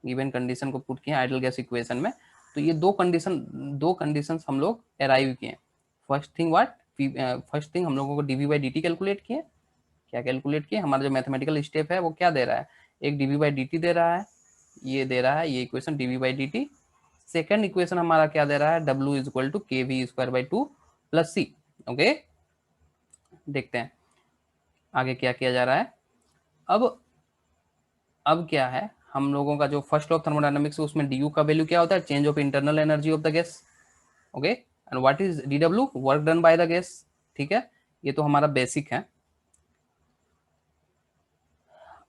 गिवन कंडीशन को पुट किए हैं आइडियल गैस इक्वेशन में। तो ये दो कंडीशन हम लोग अराइव किए। फर्स्ट थिंग फर्स्ट थिंग हम लोगों को DV by D T calculate किए। क्या कैलकुलेट किए, हमारा जो मैथमेटिकल स्टेप है वो क्या दे रहा है, एक डीवी बाई डी टी दे रहा है, ये दे रहा है ये equation DV by D T. Second equation हमारा क्या दे रहा है, W is equal to K V square by 2 plus C. Okay, देखते हैं आगे क्या किया जा रहा है। अब क्या है, हम लोगों का जो फर्स्ट लॉ ऑफ थर्मोडायनामिक्स है उसमें डी यू का वैल्यू क्या होता है, change of internal energy of the gas. Okay, and what is D W, work done by the gas. ठीक है, ये तो हमारा बेसिक है।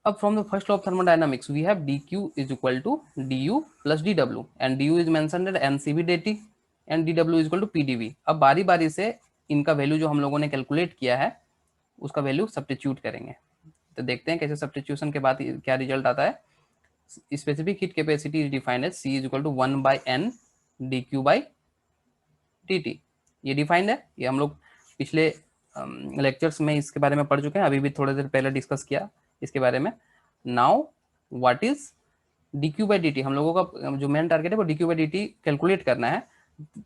अब from the first law of thermodynamics we have dq is equal to du plus dw and du is mentioned at ncv dt and dw is equal to pdv। अब बारी बारी से इनका वैल्यू जो हम लोगों ने कैलकुलेट किया है उसका वैल्यू सब्स्टिट्यूट करेंगे। तो देखते हैं कैसे सब्स्टिट्यूशन के बाद क्या रिजल्ट आता है। Specific heat capacity is defined as c is equal to 1 by n dq by dt। ये डिफाइंड है, ये हम लोग पिछले लेक्चर्स में इसके बारे में पढ़ चुके हैं, अभी भी थोड़ी देर पहले डिस्कस किया इसके बारे में। Now what is D Q by D T, हम लोगों का जो मेन टारगेट है वो D Q by D T calculate करना है,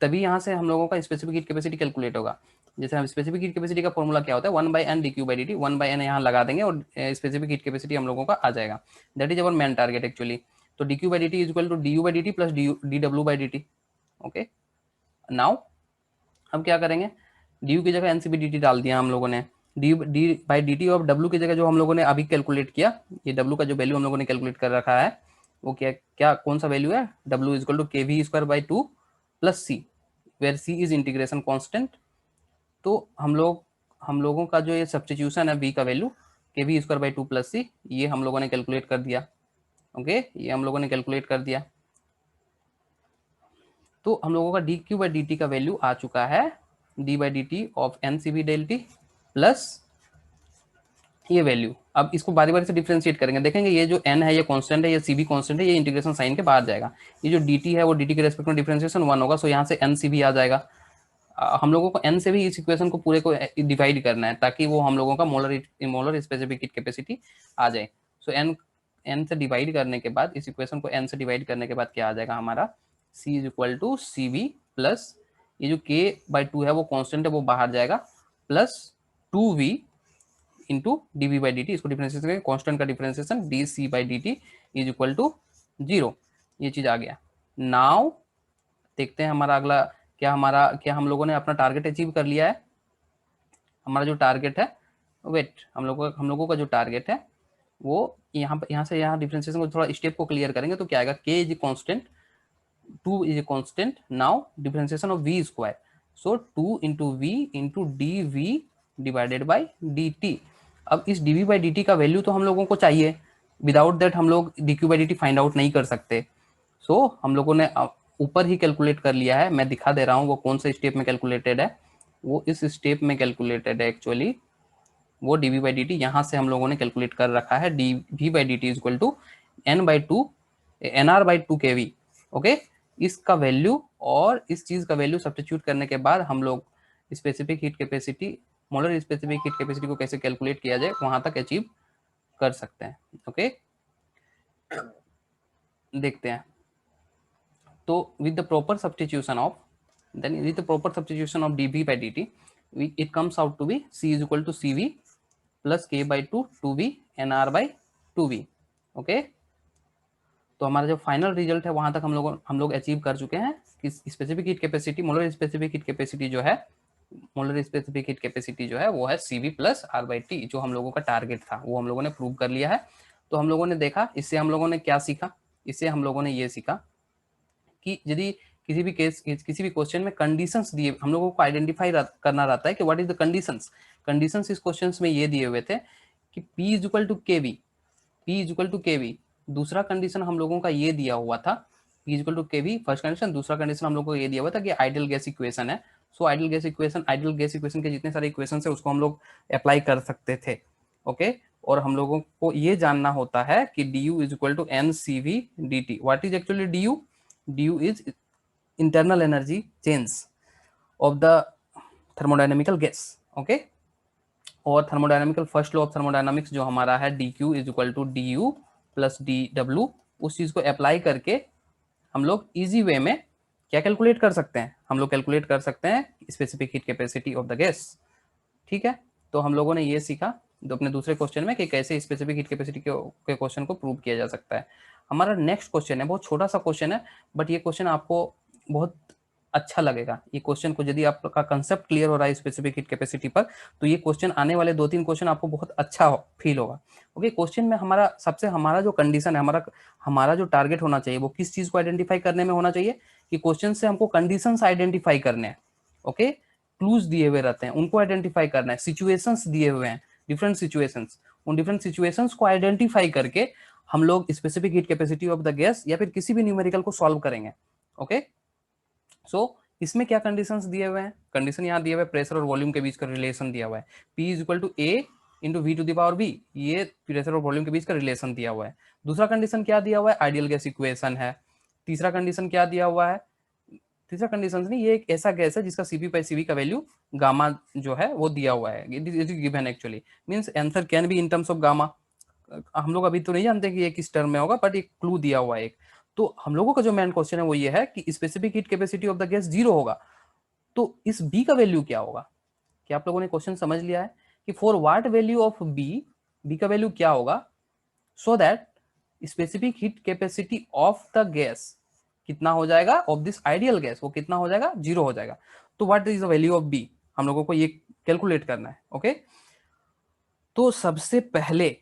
तभी यहाँ से हम लोगों का स्पेसिफिक हीट कैपेसिटी कैलकुलेट होगा। जैसे हम स्पेसिफिक हीट कैपेसिटी का फॉर्मूला क्या होता है, 1 by N D Q by D T, 1 by N यहाँ लगा देंगे और स्पेसिफिक हीट कैपेसिटी हम लोगों का आ जाएगा। That is our main target actually. तो D Q by D T is equal to D U by D T plus D W by D T. Okay, now हम क्या करेंगे, डी यू की जगह एनसीबी डी टी डाल दिया हम लोगों ने, डी बाई डी टी और डब्ल्यू की जगह जो हम लोगों ने अभी कैलकुलेट किया, ये डब्ल्यू का जो वैल्यू हम लोगों ने कैलकुलेट कर रखा है वो क्या क्या कौन सा वैल्यू है, W is equal to K V square by 2 plus C, where C is integration constant. तो हम लोगों का जो ये सब्स्टिट्यूशन है वी का वैल्यू के वी स्क्वायर बाई 2 प्लस सी, ये हम लोगों ने कैलकुलेट कर दिया। ओके, ये हम लोगों ने कैलकुलेट कर दिया। तो हम लोगों का D Q by D T का वैल्यू आ चुका है D by D T of N C B del T plus ये वैल्यू। अब इसको बारी बारी से डिफ्रेंशिएट करेंगे, देखेंगे ये जो n है ये कांस्टेंट है, ये सी बी कांस्टेंट है, ये इंटीग्रेशन साइन के बाहर जाएगा। ये जो डी टी है वो डी टी के रेस्पेक्ट में डिफ्रेंशिएशन 1 होगा, सो यहाँ से एन सी बी आ जाएगा। हम लोगों को n से भी इस इक्वेशन को पूरे को डिवाइड करना है ताकि वो हम लोगों का मोलर स्पेसिफिक हीट कैपेसिटी आ जाए। सो n से डिवाइड करने के बाद, इस इक्वेशन को n से डिवाइड करने के बाद क्या आ जाएगा हमारा, c is equal to C B plus ये जो k बाई 2 है वो कांस्टेंट है वो बाहर जाएगा, plus 2v into D V by D T, इसको डिफ्रेंशिएशन करेंगे, कांस्टेंट का differentiation D C by D T is equal to 0। ये चीज आ गया। नाउ देखते हैं हमारा अगला क्या हम लोगों ने अपना टारगेट अचीव कर लिया है। हमारा जो टारगेट है, वेट, हम लोगों का जो टारगेट है वो यहाँ से यहाँ डिफ्रेंशिएशन को थोड़ा स्टेप को क्लियर करेंगे तो क्या आएगा, k is constant, 2 is constant, now differentiation of v square, so 2 into V into D V divided by D T. अब इस D V by D T का वैल्यू तो हम लोगों को चाहिए, विदाउट दैट हम लोग D Q by D T find out नहीं कर सकते। सो हम लोगों ने ऊपर ही कैलकुलेट कर लिया है, मैं दिखा दे रहा हूँ वो कौन से स्टेप में कैलकुलेटेड है, वो इस स्टेप में कैलकुलेटेड है एक्चुअली। वो D V by D T यहाँ से हम लोगों ने कैलकुलेट कर रखा है, D V by D T is equal to N by 2 N R by 2 K V. Okay, इसका वैल्यू और इस चीज का वैल्यू सब्स्टिट्यूट करने के बाद हम लोग specific heat capacity, molar specific heat capacity को कैसे कैलकुलेट किया जाए वहां तक अचीव कर सकते हैं। ओके, देखते हैं। तो with the proper substitution of dv by dt, it comes out to be c is equal to cv plus k by 2 2v nr by 2v। Okay, तो हमारा जो फाइनल रिजल्ट है वहां तक हम लोग अचीव कर चुके हैं कि specific heat capacity, molar specific heat capacity जो है मोलर स्पेसिफिक हीट कैपेसिटी जो है वो है CV प्लस R/T, जो हम लोगों का टारगेट था वो हम लोगों ने प्रूव कर लिया है। तो हम लोगों ने देखा, इससे हम लोगों ने क्या सीखा, इससे हम लोगों ने ये सीखा कि यदि किसी भी क्वेश्चन में कंडीशंस दिए, हम लोगों को आइडेंटिफाई करना रहता है कि व्हाट इज द कंडीशंस इस क्वेश्चंस में ये दिए हुए थे कि P is equal to KV, P is equal to KV. दूसरा कंडीशन हम लोगों का ये दिया हुआ था, P is equal to KV first condition. दूसरा कंडीशन हम लोगों को ये दिया हुआ था कि आइडियल गैस इक्वेशन है। सो आइडियल गैस इक्वेशन के जितने सारे इक्वेशन है उसको हम लोग अप्लाई कर सकते थे। ओके, और हम लोगों को ये जानना होता है कि du is equal to NCV dt। What is actually du? du is internal energy change of the thermodynamical gas. Okay, और thermodynamical first law of thermodynamics जो हमारा है dq is equal to du plus dw, उस चीज को apply करके हम लोग इजी वे में क्या कैलकुलेट कर सकते हैं, हम लोग कैलकुलेट कर सकते हैं specific heat capacity of the gas. ठीक है, तो हम लोगों ने ये सीखा अपने दूसरे क्वेश्चन में कि कैसे स्पेसिफिक हीट कैपेसिटी के क्वेश्चन को प्रूव किया जा सकता है। हमारा नेक्स्ट क्वेश्चन है, बहुत छोटा सा क्वेश्चन है, बट ये क्वेश्चन आपको बहुत अच्छा लगेगा। ये क्वेश्चन को यदि आपका कंसेप्ट क्लियर हो रहा है स्पेसिफिक हीट कैपेसिटी पर, तो ये क्वेश्चन आने वाले 2-3 क्वेश्चन आपको बहुत अच्छा फील होगा। ओके, क्वेश्चन में हमारा जो कंडीशन है, हमारा जो टारगेट होना चाहिए वो किस चीज को आइडेंटिफाई करने में होना चाहिए कि क्वेश्चन से हमको कंडीशंस आइडेंटिफाई करने हैं। ओके, क्लूज दिए हुए रहते हैं, उनको आइडेंटिफाई करना है, सिचुएशंस दिए हुए हैं, डिफरेंट सिचुएशंस, उन डिफरेंट सिचुएशंस को आइडेंटिफाई करके हम लोग specific heat capacity of the gas या फिर किसी भी न्यूमेरिकल को सॉल्व करेंगे। ओके, सो इसमें क्या कंडीशंस दिए हुए हैं, कंडीशन यहाँ दिए हुए प्रेशर और वॉल्यूम के बीच का रिलेशन दिया हुआ है, P is equal to A into V to the power B, ये प्रेशर और वॉल्यूम के बीच का रिलेशन दिया हुआ है। दूसरा कंडीशन क्या दिया हुआ है, आइडियल गैस इक्वेशन है। तीसरा कंडीशन क्या दिया हुआ है, तीसरा कंडीशन नहीं, ये एक ऐसा गैस है जिसका CP/CV का वैल्यू गामा जो है वो दिया हुआ है, it is given actually, means answer can be in terms of gamma. हम लोग अभी तो नहीं जानते कि ये किस टर्म में होगा, बट एक क्लू दिया हुआ है एक। तो हम लोगों का जो मेन क्वेश्चन है वो ये है कि specific heat capacity of the gas 0 होगा, तो इस बी का वैल्यू क्या होगा? क्या आप लोगों ने क्वेश्चन समझ लिया है कि for what value of B का वैल्यू क्या होगा, so that specific heat capacity of the gas कितना हो जाएगा, ऑफ दिस आइडियल गैस, वो कितना हो जाएगा, 0 हो जाएगा। तो what is the value of B, हम लोगों को ये कैलकुलेट करना है। ओके, तो सबसे पहले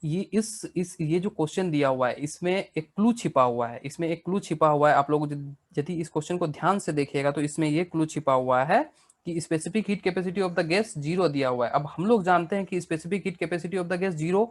ये जो क्वेश्चन दिया हुआ है इसमें एक क्लू छिपा हुआ है, इसमें एक क्लू छिपा हुआ है। आप लोग यदि इस क्वेश्चन को ध्यान से देखिएगा तो इसमें ये क्लू छिपा हुआ है कि specific heat capacity of the gas 0 दिया हुआ है। अब हम लोग जानते हैं कि specific heat capacity of the gas 0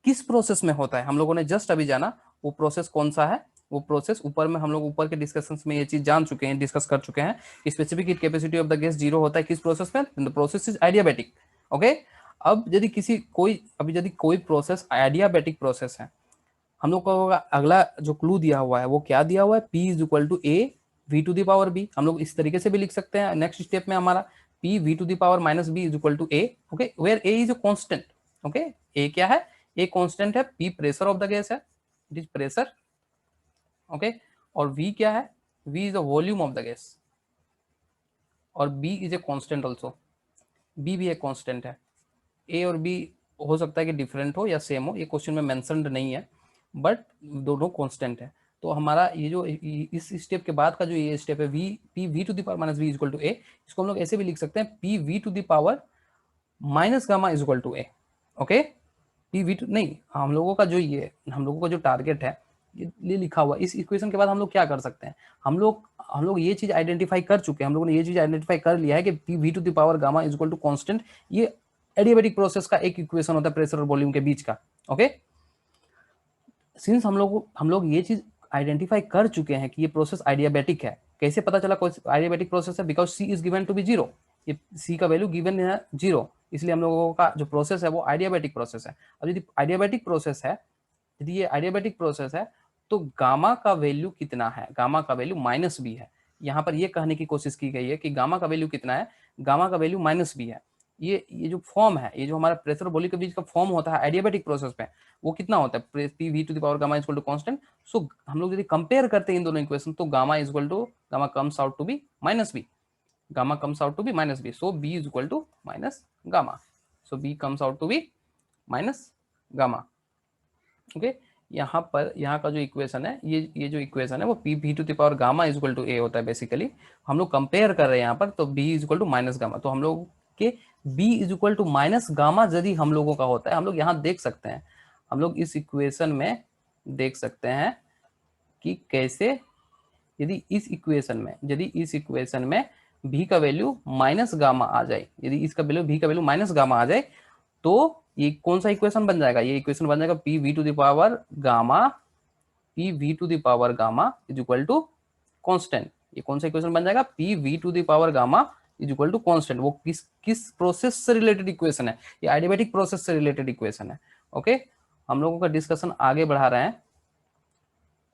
किस प्रोसेस में होता है, हम लोगों ने जस्ट अभी जाना वो प्रोसेस कौन सा है। वो प्रोसेस ऊपर में हम लोग ऊपर के डिस्कशंस में ये चीज जान चुके हैं, डिस्कस कर चुके हैं। Specific heat capacity of the gas 0 होता है किस प्रोसेस में, द प्रोसेस इज आइडियाबैटिक। ओके, अब यदि कोई प्रोसेस आइडियाबैटिक प्रोसेस है, हम लोग को अगला जो क्लू दिया हुआ है वो क्या दिया हुआ है, P is equal to A V to the power B। हम लोग इस तरीके से भी लिख सकते हैं, नेक्स्ट स्टेप में हमारा P V to the power minus B is equal to A। Okay, where A is a constant. Okay, A क्या है, A कांस्टेंट है, P pressure of the gas है, इट इज प्रेशर। ओके, और V क्या है, V is the volume of the gas, और B is a constant also, B भी एक कांस्टेंट है। A और B हो सकता है कि डिफरेंट हो या सेम हो, ये क्वेश्चन में मेंशन्ड नहीं है, बट दोनों कांस्टेंट है। तो हमारा ये जो इस स्टेप के बाद का जो ये स्टेप है P V to the power minus B equal to A, इसको हम लोग ऐसे भी लिख सकते हैं P V to the power minus gamma is equal to A। Okay, P V to नहीं, हम लोगों का जो टारगेट है ये लिखा हुआ, इस इक्वेशन के बाद हम लोग क्या कर सकते हैं, हम लोग ये चीज आइडेंटिफाई कर चुके हैं, हम लोगों ने ये चीज आइडेंटिफाई कर लिया है कि P V to the power gamma is equal to constant, ये एडियाबैटिक प्रोसेस का एक इक्वेशन होता है प्रेशर और वॉल्यूम के बीच का। ओके, सिंस हम लोग ये चीज आइडेंटिफाई कर चुके हैं कि ये प्रोसेस आइडियाबैटिक है। कैसे पता चला आइडियाबैटिक प्रोसेस है, because C is given to be 0, ये सी का वैल्यू गिवन है 0, इसलिए हम लोगों का जो प्रोसेस है वो आइडियाबैटिक प्रोसेस है। अब यदि आइडियाबैटिक प्रोसेस है, यदि ये आइडियाबैटिक प्रोसेस है तो गामा का वैल्यू कितना है, गामा का वैल्यू माइनस बी है। यहाँ पर ये कहने की कोशिश की गई है कि गामा का वैल्यू कितना है, गामा का वैल्यू माइनस बी है। ये जो फॉर्म है, ये जो हमारा प्रेशर और वॉल्यूम के बीच का फॉर्म होता है आइडियाबैटिक प्रोसेस में, वो कितना होता है, P V to the power gamma is equal to constant. So हम लोग यदि कंपेयर करते हैं इन दोनों इक्वेशन तो gamma comes out to be minus B, gamma comes out to be minus B, so B is equal to minus gamma, so B comes out to be minus gamma. Okay, यहाँ पर यहाँ का जो equation है, ये जो equation है वो P V to the power gamma is equal to A होता है बेसिकली। हम लोग कंपेयर कर रहे हैं यहाँ पर, तो B is equal to minus gamma, तो हम लोग के B is equal to minus gamma यदि हम लोगों का होता है, हम लोग यहाँ देख सकते हैं, हम लोग इस इक्वेशन में देख सकते हैं कि कैसे यदि इस इक्वेशन में भी का वैल्यू माइनस गामा आ जाए, यदि इसका वैल्यू भी का वैल्यू माइनस गामा आ जाए, तो ये कौन सा इक्वेशन बन जाएगा, ये इक्वेशन बन जाएगा P V to the power gamma is equal to constant. ये कौन सा इक्वेशन बन जाएगा, P V to the power gamma is equal to constant. वो किस प्रोसेस से रिलेटेड इक्वेशन है, ये एडियाबैटिक प्रोसेस से रिलेटेड इक्वेशन है। ओके, हम लोगों का डिस्कशन आगे बढ़ा रहे हैं,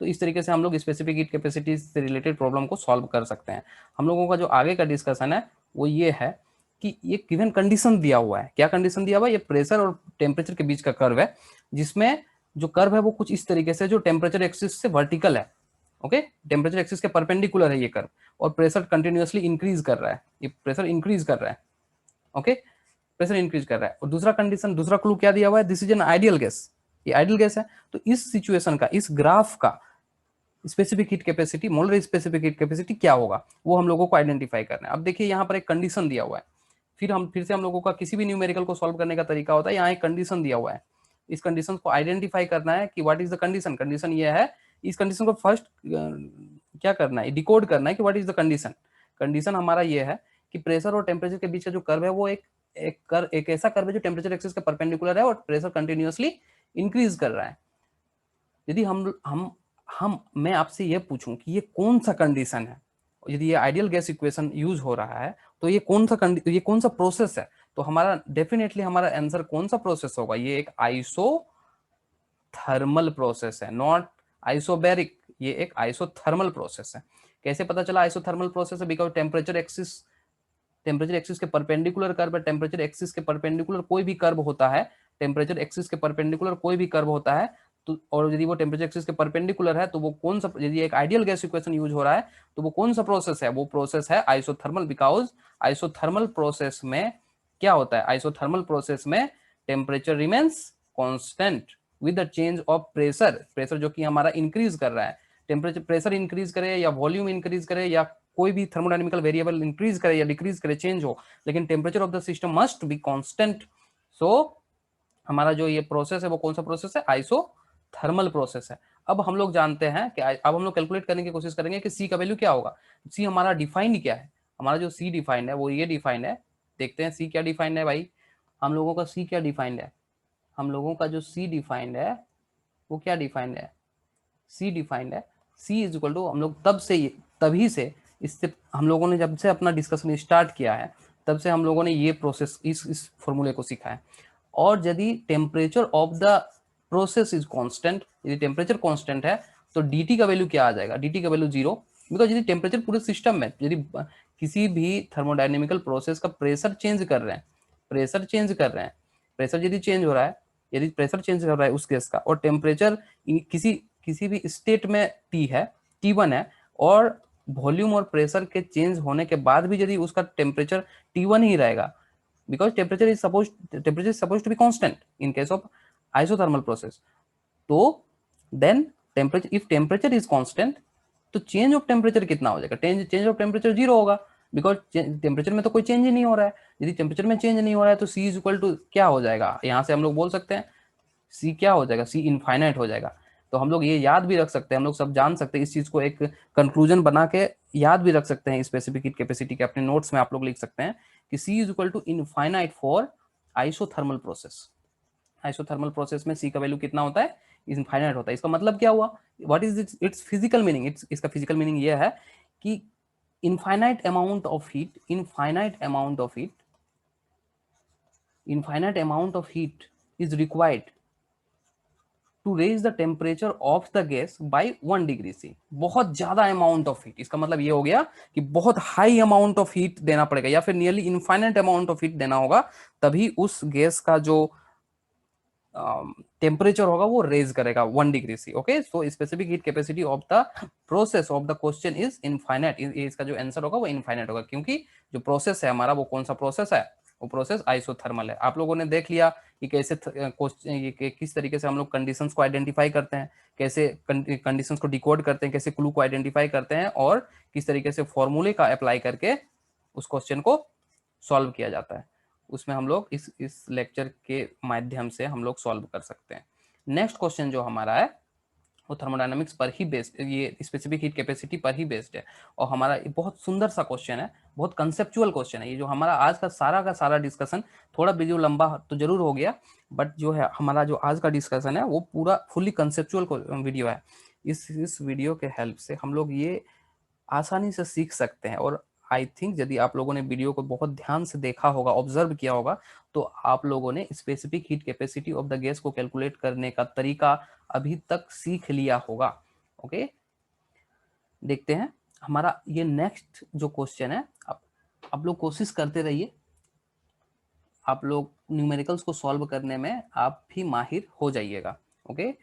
तो इस तरीके से हम लोग स्पेसिफिक हीट कैपेसिटी से रिलेटेड प्रॉब्लम को सॉल्व कर सकते हैं। हम लोगों का जो आगे का डिस्कशन है वो ये है कि ये गिवन कंडीशन दिया हुआ है। क्या कंडीशन दिया हुआ है, ये प्रेशर और टेम्परेचर के बीच का कर्व है, जिसमें जो कर्व है वो कुछ इस तरीके से, जो टेम्परेचर एक्सिस से वर्टिकल है। ओके, टेम्परेचर एक्सिस के परपेंडिकुलर है ये कर्व, और प्रेशर कंटिन्यूअसली इंक्रीज कर रहा है, ये प्रेशर इंक्रीज कर रहा है। ओके, प्रेशर इंक्रीज कर रहा है। और दूसरा कंडीशन, दूसरा क्लू क्या दिया हुआ है, this is an ideal gas, ये आइडियल गैस है। तो इस सिचुएशन का, इस ग्राफ का specific heat capacity, molar specific heat capacity क्या होगा, वो हम लोगों को आइडेंटिफाई करना है। अब देखिए यहाँ पर एक कंडीशन दिया हुआ है, फिर से हम लोगों का किसी भी न्यूमेरिकल को सॉल्व करने का तरीका होता है, यहाँ एक कंडीशन दिया हुआ है, इस कंडीशन को आइडेंटिफाई करना है कि what is the condition. Condition ये है, इस कंडीशन को फर्स्ट क्या करना है, डिकोड करना है कि what is the condition. Condition हमारा ये है कि प्रेशर और टेम्परेचर के बीच का जो कर्व है वो एक ऐसा कर्व है जो टेम्परेचर एक्सिस के परपेंडिकुलर है और प्रेशर कंटिन्यूअसली इंक्रीज कर रहा है। यदि मैं आपसे ये पूछूं कि ये कौन सा कंडीशन है, यदि ये आइडियल गैस इक्वेशन यूज हो रहा है, तो ये कौन सा प्रोसेस है, तो हमारा डेफिनेटली हमारा आंसर कौन सा प्रोसेस होगा, ये एक आइसोथर्मल प्रोसेस है, नॉट आइसोबैरिक, ये एक आइसोथर्मल प्रोसेस है। कैसे पता चला आइसोथर्मल प्रोसेस है, बिकॉज टेम्परेचर एक्सिस के परपेंडिकुलर कर्व, टेम्परेचर एक्सिस के परपेंडिकुलर कोई भी कर्व होता है, टेम्परेचर एक्सिस के परपेंडिकुलर कोई भी कर्व होता है, तो और यदि वो टेम्परेचर एक्सिस के परपेंडिकुलर है, तो वो कौन सा, यदि एक आइडियल गैस इक्वेशन यूज हो रहा है, तो वो कौन सा प्रोसेस है, वो प्रोसेस है आइसोथर्मल। बिकॉज आइसोथर्मल प्रोसेस में क्या होता है, आइसोथर्मल प्रोसेस में temperature remains constant with the change of pressure जो कि हमारा इंक्रीज कर रहा है। टेम्परेचर, प्रेशर इंक्रीज करे या वॉल्यूम इंक्रीज करे या कोई भी थर्मोडायनेमिकल वेरिएबल इंक्रीज करे या डिक्रीज करे, चेंज हो, लेकिन temperature of the system must be constant. So हमारा जो ये प्रोसेस है वो कौन सा प्रोसेस है, आइसोथर्मल प्रोसेस है। अब हम लोग जानते हैं कि अब हम लोग कैलकुलेट करने की कोशिश करेंगे कि सी का वैल्यू क्या होगा। सी हमारा डिफाइंड क्या है, हमारा जो सी डिफाइंड है वो ये डिफाइंड है, देखते हैं सी क्या डिफाइंड है भाई। हम लोगों का सी क्या डिफाइंड है, हम लोगों का जो सी डिफाइंड है वो क्या डिफाइंड है, सी डिफाइंड है, सी इज इक्वल टू, हम लोग तभी से इससे हम लोगों ने जब से अपना डिस्कशन स्टार्ट किया है तब से हम लोगों ने ये प्रोसेस, इस फॉर्मूले को सीखा है। और यदि temperature of the process is constant, यदि टेम्परेचर कांस्टेंट है तो dt का वैल्यू क्या आ जाएगा, dt का वैल्यू 0। बिकॉज यदि टेम्परेचर पूरे सिस्टम में, यदि किसी भी थर्मोडायनेमिकल प्रोसेस का प्रेशर चेंज कर रहे हैं, प्रेशर यदि चेंज हो रहा है, यदि प्रेशर चेंज कर रहा है उस गैस का, और टेम्परेचर किसी भी स्टेट में T है, T1 है, और वॉल्यूम और प्रेशर के चेंज होने के बाद भी यदि उसका टेम्परेचर T1 ही रहेगा, because temperature is supposed to be constant in case of isothermal process, तो then if temperature is constant तो चेंज ऑफ टेम्परेचर कितना हो जाएगा, चेंज ऑफ टेम्परेचर 0 होगा, बिकॉज टेम्परेचर में तो कोई चेंज ही नहीं हो रहा है। यदि टेम्परेचर में चेंज नहीं हो रहा है तो C इज इक्वल टू क्या हो जाएगा, यहाँ से हम लोग बोल सकते हैं C क्या हो जाएगा, C इनफाइनाइट हो जाएगा। तो हम लोग ये याद भी रख सकते हैं, हम लोग सब जान सकते हैं इस चीज को, एक कंक्लूजन बना के याद भी रख सकते हैं स्पेसिफिक हीट कैपेसिटी के, अपने नोट्स में आप लोग लिख सकते हैं कि C is equal to infinite for isothermal process. Isothermal process में C का वैल्यू कितना होता है, इनफाइनाइट होता है। इसका मतलब क्या हुआ, what is its physical meaning, इसका फिजिकल मीनिंग ये है कि infinite amount of heat is required to raise the temperature of the gas by 1 degree C. बहुत ज्यादा अमाउंट ऑफ हीट, इसका मतलब ये हो गया कि बहुत हाई अमाउंट ऑफ हीट देना पड़ेगा, या फिर nearly infinite amount of heat देना होगा, तभी उस गैस का जो टेम्परेचर होगा वो रेज करेगा 1 degree C. Okay, so specific heat capacity of the process of the question is infinite, इसका जो आंसर होगा वो इनफाइनाइट होगा, क्योंकि जो प्रोसेस है हमारा वो कौन सा प्रोसेस है, वो प्रोसेस आइसोथर्मल है। आप लोगों ने देख लिया कि कैसे किस तरीके से हम लोग कंडीशंस को आइडेंटिफाई करते हैं, कैसे कंडीशंस को डिकोड करते हैं, कैसे क्लू को आइडेंटिफाई करते हैं, और किस तरीके से फॉर्मूले का अप्लाई करके उस क्वेश्चन को सॉल्व किया जाता है। उसमें हम लोग इस लेक्चर के माध्यम से हम लोग सॉल्व कर सकते हैं। नेक्स्ट क्वेश्चन जो हमारा है वो थर्मोडायनामिक्स पर ही बेस्ड, ये स्पेसिफिक हीट कैपेसिटी पर ही बेस्ड है। और हमारा बहुत सुंदर सा क्वेश्चन है, बहुत कंसेप्चुअल क्वेश्चन है। ये जो हमारा आज का सारा डिस्कशन, थोड़ा वीडियो लंबा तो जरूर हो गया, बट जो है हमारा जो आज का डिस्कशन है वो पूरा फुल्ली कंसेप्चुअल वीडियो है। इस वीडियो के हेल्प से हम लोग ये आसानी से सीख सकते हैं। और आई थिंक यदि आप लोगों ने वीडियो को बहुत ध्यान से देखा होगा, ऑब्जर्व किया होगा, तो आप लोगों ने specific heat capacity of the gas को कैलकुलेट करने का तरीका अभी तक सीख लिया होगा। ओके, देखते हैं हमारा ये नेक्स्ट जो क्वेश्चन है। आप लोग कोशिश करते रहिए, आप लोग न्यूमेरिकल्स को सॉल्व करने में आप भी माहिर हो जाइएगा। Okay,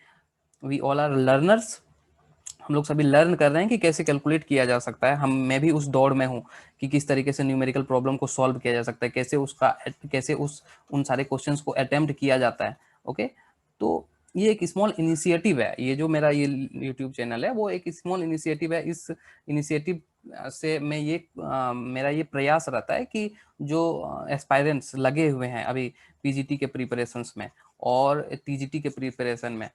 we all are learners, हम लोग सभी लर्न कर रहे हैं कि कैसे कैलकुलेट किया जा सकता है। मैं भी उस दौड़ में हूँ कि किस तरीके से न्यूमेरिकल प्रॉब्लम को सॉल्व किया जा सकता है, कैसे उन सारे क्वेश्चंस को अटेम्प्ट किया जाता है। ओके, तो ये एक स्मॉल इनिशिएटिव है, ये जो मेरा ये यूट्यूब चैनल है वो एक स्मॉल इनिशिएटिव है। इस इनिशिएटिव से मेरा ये प्रयास रहता है कि जो एस्पायरेंट्स लगे हुए हैं अभी पीजीटी के प्रिपरेशंस में और टीजीटी के प्रिपरेशन में,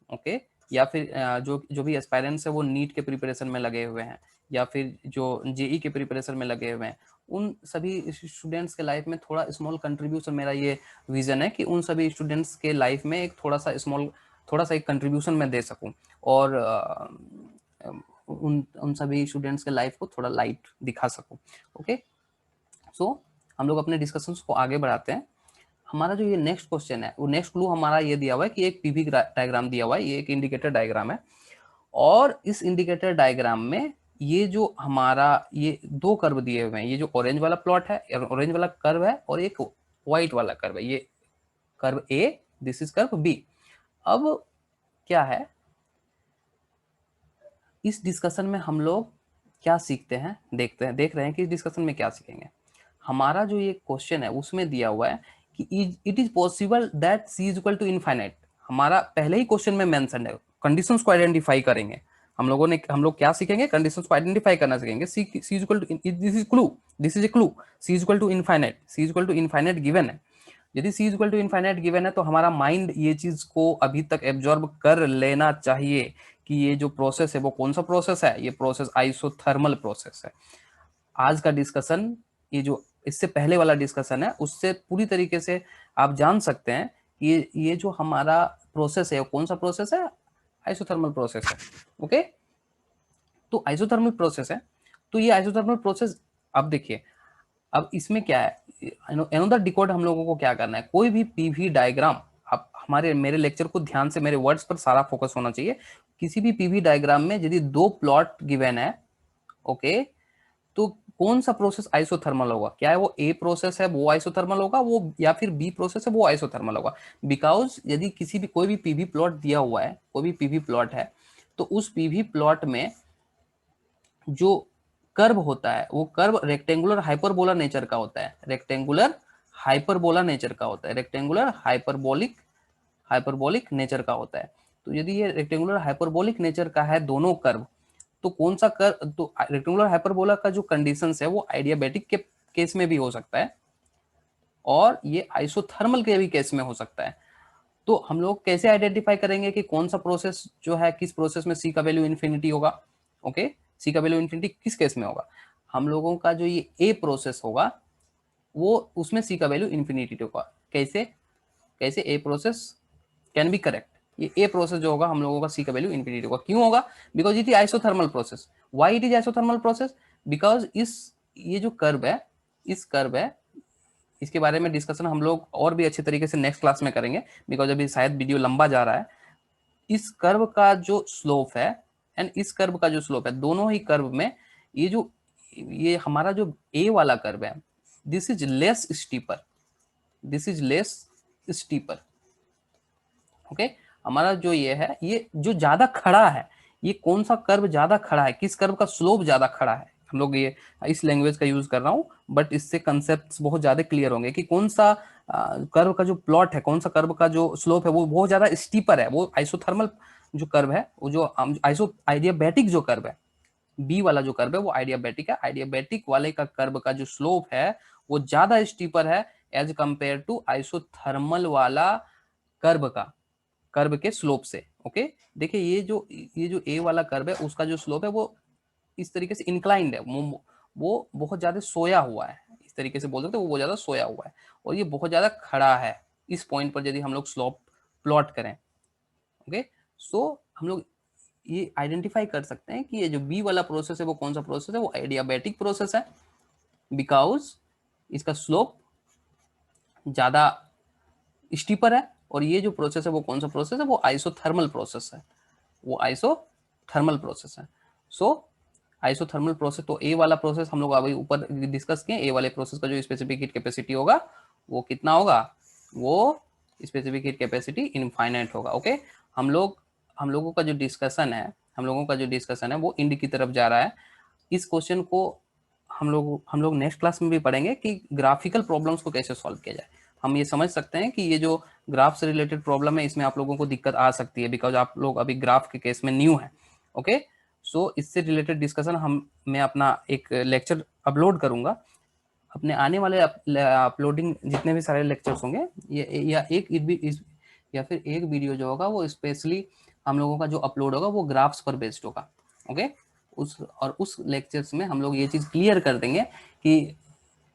ओके, या फिर जो भी एस्पायरेंट्स है वो नीट के प्रिपरेशन में लगे हुए हैं, या फिर जो जेई के प्रिपरेशन में लगे हुए हैं, उन सभी स्टूडेंट्स के लाइफ में थोड़ा स्मॉल कंट्रीब्यूशन, मेरा ये विजन है कि उन सभी स्टूडेंट्स के लाइफ में एक थोड़ा सा एक कंट्रीब्यूशन मैं दे सकूं, और उन सभी स्टूडेंट्स के लाइफ को थोड़ा लाइट दिखा सकूं। ओके, सो हम लोग अपने डिस्कशंस को आगे बढ़ाते हैं। हमारा जो ये नेक्स्ट क्वेश्चन है, वो नेक्स्ट क्लू हमारा ये दिया हुआ है कि एक पीवी डायग्राम दिया हुआ है, ये एक इंडिकेटर डायग्राम है, और इस इंडिकेटर डायग्राम में ये जो हमारा ये दो कर्व दिए हुए हैं, ये जो ऑरेंज वाला प्लॉट है, ऑरेंज वाला कर्व है, और एक व्हाइट वाला कर्व है, ये curve A, this is curve B. अब क्या है, इस डिस्कशन में हम लोग क्या सीखते हैं, देख रहे हैं कि इस डिस्कशन में क्या सीखेंगे। हमारा जो ये क्वेश्चन है उसमें दिया हुआ है कि it is possible that C is equal to infinite. हमारा पहले ही क्वेश्चन में मेंशन है, कंडीशंस को आइडेंटिफाई करेंगे। हम लोग क्या सीखेंगे, कंडीशंस को आइडेंटिफाई करना सीखेंगे। C is equal to, this is a clue, C is equal to infinite, C is equal to infinite given है। यदि C is equal to infinite given है तो हमारा माइंड ये चीज को अभी तक एब्जॉर्ब कर लेना चाहिए कि ये जो प्रोसेस है वो कौन सा प्रोसेस है, ये प्रोसेस आइसोथर्मल प्रोसेस है। आज का डिस्कशन, ये जो इससे पहले वाला डिस्कशन है, उससे पूरी तरीके से आप जान सकते हैं कि ये जो हमारा प्रोसेस है वो कौन सा प्रोसेस है, आइसोथर्मल प्रोसेस है। ओके, तो आइसोथर्मल प्रोसेस है, तो ये आइसोथर्मल प्रोसेस, अब देखिए, अब इसमें क्या है, अनदर डिकोड हम लोगों को क्या करना है, कोई भी पीवी डायग्राम, आप मेरे लेक्चर को ध्यान से, मेरे वर्ड्स पर सारा फोकस होना चाहिए। किसी भी पीवी डायग्राम में यदि दो प्लॉट गिवन है, ओके, तो कौन सा प्रोसेस आइसोथर्मल होगा, क्या है वो ए प्रोसेस है वो आइसोथर्मल होगा, वो या फिर बी प्रोसेस है वो आइसोथर्मल होगा। बिकॉज यदि कोई भी पीवी प्लॉट दिया हुआ है, कोई भी पीवी प्लॉट है, तो उस पीवी प्लॉट में जो कर्व होता है वो कर्व रेक्टेंगुलर हाइपरबोला नेचर का होता है, रेक्टेंगुलर हाइपरबोला नेचर का होता है, रेक्टेंगुलर हाइपरबोलिक नेचर का होता है। तो यदि ये रेक्टेंगुलर हाइपरबोलिक नेचर का है दोनों कर्व, तो कौन सा कर्व, तो रेक्टेंगुलर हाइपरबोला का जो कंडीशंस है वो आइडियाबैटिक के केस में भी हो सकता है, और ये आइसोथर्मल के भी केस में हो सकता है। तो हम लोग कैसे आइडेंटिफाई करेंगे कि कौन सा प्रोसेस जो है, किस प्रोसेस में सी का वैल्यू इन्फिनिटी होगा। ओके, सी का वैल्यू इन्फिनिटी किस केस में होगा, हम लोगों का जो ये ए प्रोसेस होगा वो उसमें सी का वैल्यू इन्फिनिटी होगा। कैसे a process can be correct, ये ए प्रोसेस जो होगा हम लोगों का सी का वैल्यू इन्फिनिटी होगा। क्यों होगा, because it is isothermal process. Why it is isothermal process, because ये जो कर्व है, इसके बारे में डिस्कशन हम लोग और भी अच्छे तरीके से नेक्स्ट क्लास में करेंगे, बिकॉज अभी शायद वीडियो लंबा जा रहा है। इस कर्व का जो स्लोप है एंड इस कर्व का जो स्लोप है, दोनों ही कर्व में ये हमारा जो ए वाला कर्व है, this is less steeper. Okay, हमारा जो ये है, ये जो ज्यादा खड़ा है, ये कौन सा कर्व ज्यादा खड़ा है, किस कर्व का स्लोप ज्यादा खड़ा है, हम लोग ये इस लैंग्वेज का यूज कर रहा हूँ, बट इससे कंसेप्ट्स बहुत ज्यादा क्लियर होंगे कि कौन सा कर्व का जो प्लॉट है, कौन सा कर्व का जो स्लोप है वो बहुत ज्यादा स्टीपर है, वो आइसोथर्मल जो कर्व है, वो जो आइसो आइडियाबैटिक जो कर्व है, बी वाला जो कर्व है वो आइडियाबैटिक है। आइडियाबैटिक वाले का कर्व का जो स्लोप है वो ज्यादा स्टीपर है एज कंपेयर टू आइसोथर्मल वाला कर्व के स्लोप से। ओके, देखिए ये जो ए वाला कर्व है उसका जो स्लोप है वो इस तरीके से इंक्लाइंड है, वो बहुत ज्यादा सोया हुआ है, इस तरीके से बोल सकते हैं, वो बहुत ज्यादा सोया हुआ है, और ये बहुत ज्यादा खड़ा है इस पॉइंट पर यदि हम लोग स्लोप प्लॉट करें। ओके, सो हम लोग ये आइडेंटिफाई कर सकते हैं कि ये जो बी वाला प्रोसेस है वो कौन सा प्रोसेस है, वो एडियाबैटिक प्रोसेस है, बिकॉज इसका स्लोप ज्यादा स्टीपर है, और ये जो प्रोसेस है वो कौन सा प्रोसेस है, वो आइसोथर्मल प्रोसेस है, वो आइसोथर्मल प्रोसेस है। सो आइसोथर्मल प्रोसेस, तो ए वाला प्रोसेस हम लोग अभी ऊपर डिस्कस किए, ए वाले प्रोसेस का जो स्पेसिफिक हीट कैपेसिटी होगा वो कितना होगा, वो स्पेसिफिक हीट कैपेसिटी इनफाइनाइट होगा। ओके, हम लोगों का जो डिस्कशन है वो इंड की तरफ जा रहा है। इस क्वेश्चन को हम लोग नेक्स्ट क्लास में भी पढ़ेंगे कि ग्राफिकल प्रॉब्लम्स को कैसे सॉल्व किया जाए। हम ये समझ सकते हैं कि ये जो ग्राफ से रिलेटेड प्रॉब्लम है इसमें आप लोगों को दिक्कत आ सकती है, बिकॉज आप लोग अभी ग्राफ के केस में न्यू है। ओके, सो इससे रिलेटेड डिस्कशन मैं अपना एक लेक्चर अपलोड करूंगा। अपने आने वाले अपलोडिंग जितने भी सारे लेक्चर्स होंगे, या फिर एक वीडियो जो होगा वो स्पेशली हम लोगों का जो अपलोड होगा वो ग्राफ्स पर बेस्ड होगा। ओके, उस लेक्चर्स में हम लोग ये चीज क्लियर कर देंगे कि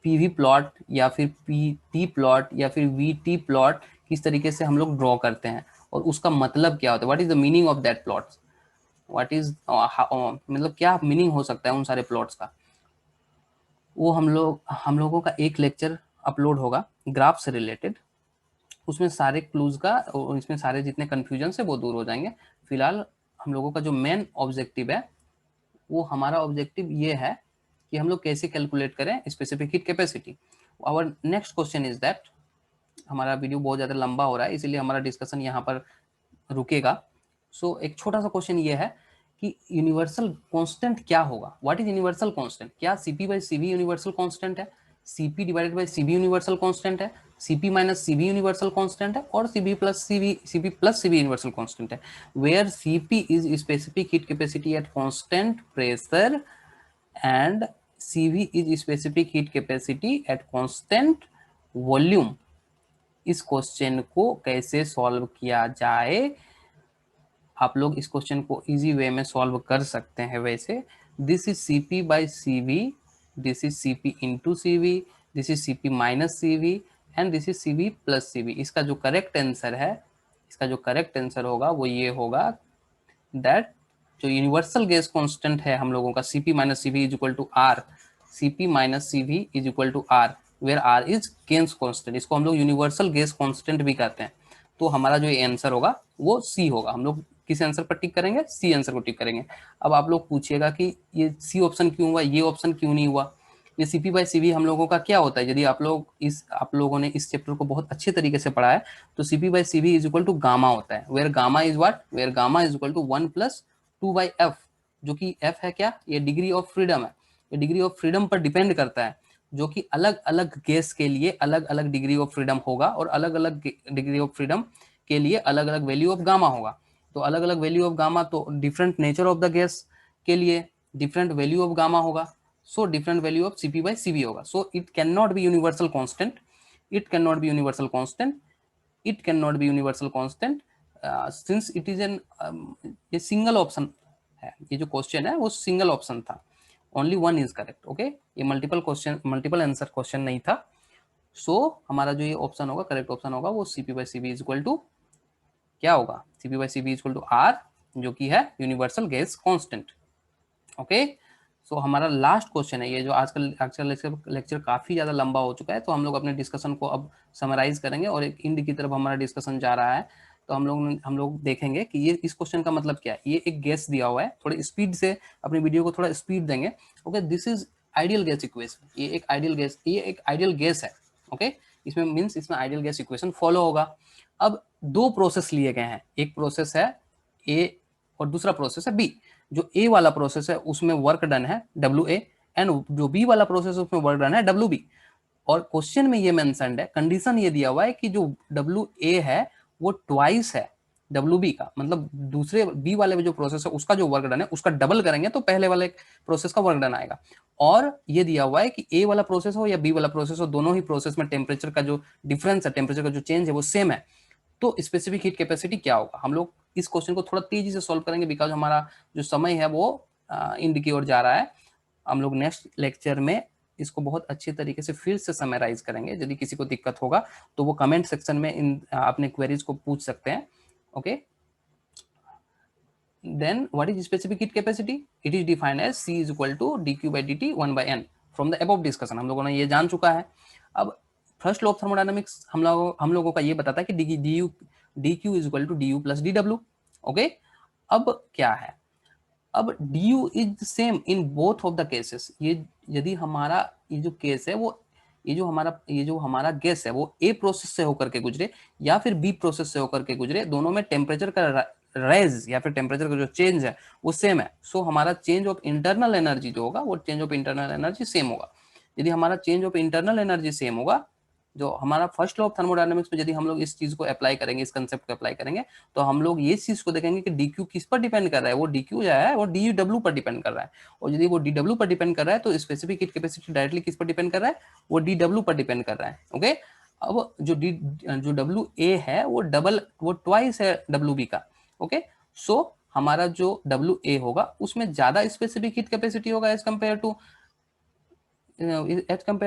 पीवी प्लॉट या फिर पी टी प्लॉट या फिर वी टी प्लॉट किस तरीके से हम लोग ड्रॉ करते हैं और उसका मतलब क्या होता है, what is the meaning of that plot, what is मतलब क्या मीनिंग हो सकता है उन सारे प्लॉट्स का। वो हम लोगों का एक लेक्चर अपलोड होगा ग्राफ से रिलेटेड, उसमें सारे क्लूज का और इसमें सारे जितने कंफ्यूजन है वो दूर हो जाएंगे। फिलहाल हम लोगों का जो मेन ऑब्जेक्टिव है, वो हमारा ऑब्जेक्टिव ये है कि हम लोग कैसे कैलकुलेट करें specific heat capacity. Our next question is that, हमारा वीडियो बहुत ज़्यादा लंबा हो रहा है इसलिए हमारा डिस्कशन यहाँ पर रुकेगा। सो एक छोटा सा क्वेश्चन ये है कि यूनिवर्सल कांस्टेंट क्या होगा, व्हाट इज यूनिवर्सल कांस्टेंट, क्या CP by CV universal constant है, CP divided by CV universal constant है, CP minus CV universal constant है, और CP plus CV universal constant है, where CP is specific heat capacity at constant pressure and CV is specific heat capacity at constant volume. इस question को कैसे solve किया जाए, आप लोग इस क्वेश्चन को इजी वे में सॉल्व कर सकते हैं। वैसे this is CP by CV, this is CP into CV, this is CP minus CV and this is CV plus CV। इसका जो करेक्ट आंसर होगा वो ये होगा दैट जो यूनिवर्सल गैस कांस्टेंट है हम लोगों का CP minus CV is equal to R, CP minus CV is equal to R, where R is gas constant. इसको हम लोग यूनिवर्सल गैस कांस्टेंट भी कहते हैं। तो हमारा जो आंसर होगा वो C होगा। हम लोग किस आंसर पर टिक करेंगे, C आंसर को टिक करेंगे। अब आप लोग पूछिएगा कि ये C ऑप्शन क्यों हुआ, ये ऑप्शन क्यों नहीं हुआ। ये CP बाई CV हम लोगों का क्या होता है, यदि आप लोगों ने इस चैप्टर को बहुत अच्छे तरीके से पढ़ा है तो CP by CV is equal to gamma होता है, where gamma is what, where gamma is equal to 1 plus 2 by F, जो कि F है क्या, ये डिग्री ऑफ फ्रीडम है। ये डिग्री ऑफ फ्रीडम पर डिपेंड करता है, जो कि अलग अलग गैस के लिए अलग अलग डिग्री ऑफ फ्रीडम होगा, और अलग अलग डिग्री ऑफ फ्रीडम के लिए अलग अलग वैल्यू ऑफ गामा होगा। तो अलग अलग वैल्यू ऑफ गामा, तो different nature of the gas के लिए डिफरेंट वैल्यू ऑफ गामा होगा, so different value of CP by CV होगा। so it cannot be universal constant, it cannot be universal constant, it cannot be universal constant since it is an ये single option है, ये जो question है वो single option था, only one is correct. Okay, ये multiple answer question नहीं था। सो हमारा जो ये ऑप्शन होगा, करेक्ट ऑप्शन होगा, वो CP by CV is equal to क्या होगा, CP by CV is equal to R, जो कि है universal gas constant. Okay, so हमारा लास्ट क्वेश्चन है ये, जो आजकल लेक्चर काफी ज्यादा लंबा हो चुका है, तो हम लोग अपने डिस्कशन को अब समराइज करेंगे और एक इंड की तरफ हमारा डिस्कशन जा रहा है। तो हम लोग देखेंगे कि ये इस क्वेश्चन का मतलब क्या है। ये एक गैस दिया हुआ है, थोड़ी स्पीड से अपनी वीडियो को थोड़ा स्पीड देंगे। Okay, this is ideal gas equation, ये एक आइडियल गैस है। ओके, इसमें मीन्स इसमें आइडियल गैस इक्वेशन फॉलो होगा। अब दो प्रोसेस लिए गए हैं, एक प्रोसेस है ए और दूसरा प्रोसेस है बी। जो ए वाला प्रोसेस है उसमें वर्क डन है WA एंड जो बी वाला प्रोसेस उसमें वर्क डन है WB। और क्वेश्चन में ये मेंशन्ड है, कंडीशन ये दिया हुआ है कि जो WA है वो ट्वाइस है WB का, मतलब दूसरे बी वाले में जो प्रोसेस है उसका जो वर्क डन है उसका डबल करेंगे तो पहले वाले प्रोसेस का वर्क डन आएगा। और ये दिया हुआ है कि ए वाला प्रोसेस हो या बी वाला प्रोसेस हो, दोनों ही प्रोसेस में टेम्परेचर का जो डिफरेंस है, टेम्परेचर का जो चेंज है वो सेम है, तो स्पेसिफिक हीट कैपेसिटी क्या होगा। हम लोग इस क्वेश्चन को थोड़ा तेजी से सॉल्व करेंगे बिकॉज हमारा जो समय है वो इंड की ओर जा रहा है। हम लोग नेक्स्ट लेक्चर में इसको बहुत अच्छे तरीके से फिर से समराइज करेंगे। यदि किसी को दिक्कत होगा तो वो कमेंट सेक्शन में इन अपने क्वेरीज को पूछ सकते हैं। Okay, then what is specific heat capacity? It is defined as C is equal to dq by dt 1 by n from the above discussion। हम लोगों ने ये जान चुका है। अब फर्स्ट लॉ ऑफ थर्मोडायनामिक्स हम लोगों का ये बताता है कि dq is equal to du plus dw। Okay, अब क्या है, अब du is same in both of the cases. ये यदि हमारा ये जो केस है वो ये जो हमारा गैस है वो ए प्रोसेस से होकर के गुजरे या फिर बी प्रोसेस से होकर के गुजरे, दोनों में टेम्परेचर का रेज या फिर टेम्परेचर का जो चेंज है वो सेम है। सो हमारा चेंज ऑफ इंटरनल एनर्जी जो होगा वो change of internal energy same होगा। यदि हमारा change of internal energy same होगा, जो हमारा फर्स्ट लॉ ऑफ थर्मोडायनामिक्स में यदि हम लोग इस चीज को अप्लाई करेंगे, इस कंसेप्ट को अप्लाई करेंगे, तो हम लोग ये चीज को देखेंगे कि डी क्यू किस पर डिपेंड कर रहा है। वो डी क्यू जो है वो डी डब्ल्यू पर डिपेंड कर रहा है, और यदि वो डी डब्ल्यू पर डिपेंड कर रहा है तो स्पेसिफिक हीट कैपेसिटी डायरेक्टली किस पर डिपेंड कर रहा है, वो डी डब्ल्यू पर डिपेंड कर रहा है। ओके, अब जो डब्ल्यू ए है वो ट्वाइस है डब्ल्यू बी का। ओके, सो हमारा जो डब्ल्यू ए होगा उसमें ज्यादा स्पेसिफिक हीट कैपेसिटी होगा as compare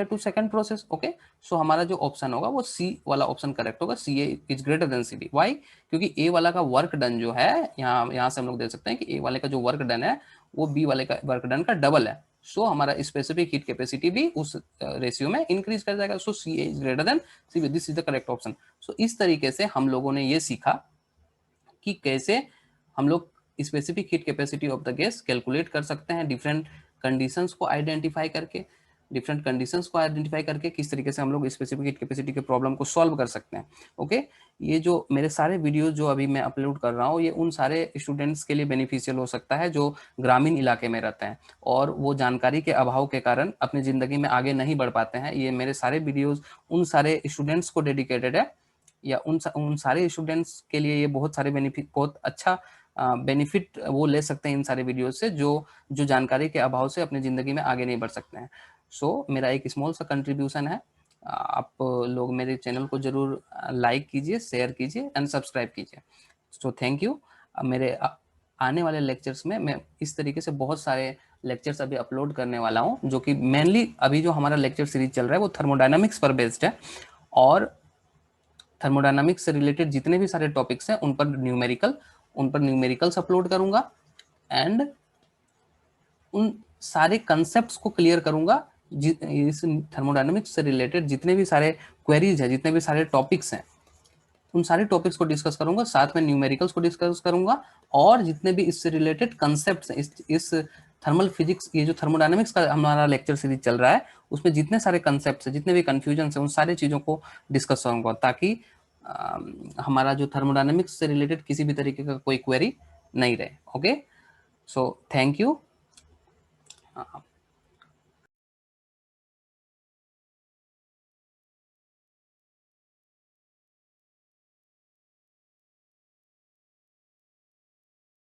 to second process. Okay, so हमारा जो ऑप्शन होगा वो सी वाला ऑप्शन करेक्ट होगा, C A is greater than C B. Why? क्योंकि ए वाला का वर्क डन जो है यहाँ से हम लोग देख सकते हैं कि ए वाले का जो वर्क डन है वो बी वाले का वर्क डन का डबल है। सो हमारा स्पेसिफिक हीट कैपेसिटी भी उस रेशियो में इंक्रीज कर जाएगा। So C A is greater than C B, this is the correct option. So इस तरीके से हम लोगों ने ये सीखा कि कैसे हम लोग specific heat capacity of the gas calculate कर सकते हैं डिफरेंट कंडीशंस को आइडेंटिफाई करके। किस तरीके से हम लोग स्पेसिफिक हीट कैपेसिटी के प्रॉब्लम को सॉल्व कर सकते हैं। ओके, ये जो मेरे सारे वीडियो जो अभी मैं अपलोड कर रहा हूँ ये उन सारे स्टूडेंट्स के लिए बेनिफिशियल हो सकता है जो ग्रामीण इलाके में रहते हैं और वो जानकारी के अभाव के कारण अपनी ज़िंदगी में आगे नहीं बढ़ पाते हैं। ये मेरे सारे वीडियोज़ उन सारे स्टूडेंट्स को डेडिकेटेड है, या उन सारे स्टूडेंट्स के लिए ये बहुत सारे बेनिफिट, बहुत अच्छा बेनिफिट वो ले सकते हैं इन सारे वीडियो से जो जानकारी के अभाव से अपनी ज़िंदगी में आगे नहीं बढ़ सकते हैं। सो मेरा एक स्मॉल सा कंट्रीब्यूशन है। आप लोग मेरे चैनल को जरूर लाइक कीजिए, शेयर कीजिए एंड सब्सक्राइब कीजिए। So thank you. मेरे आने वाले लेक्चर्स में मैं इस तरीके से बहुत सारे लेक्चर्स अभी अपलोड करने वाला हूँ, जो कि मेनली अभी जो हमारा लेक्चर सीरीज चल रहा है वो थर्मोडायनामिक्स पर बेस्ड है, और थर्मोडायनामिक्स से रिलेटेड जितने भी सारे टॉपिक्स हैं उन पर न्यूमेरिकल्स अपलोड करूंगा एंड उन सारे कंसेप्ट्स को क्लियर करूंगा। इस थर्मोडायनामिक्स से रिलेटेड जितने भी सारे क्वेरीज हैं, जितने भी सारे टॉपिक्स हैं, उन सारे टॉपिक्स को डिस्कस करूंगा, साथ में न्यूमेरिकल्स को डिस्कस करूंगा, और जितने भी इससे रिलेटेड कंसेप्ट्स हैं, इस थर्मल फिजिक्स, ये जो थर्मोडायनामिक्स का हमारा लेक्चर सीरीज चल रहा है उसमें जितने सारे कंसेप्ट्स हैं, जितने भी कन्फ्यूजन है, उन सारी चीज़ों को डिस्कस करूंगा, ताकि हमारा जो थर्मोडायनामिक्स से रिलेटेड किसी भी तरीके का कोई क्वेरी नहीं रहे। Okay, so thank you.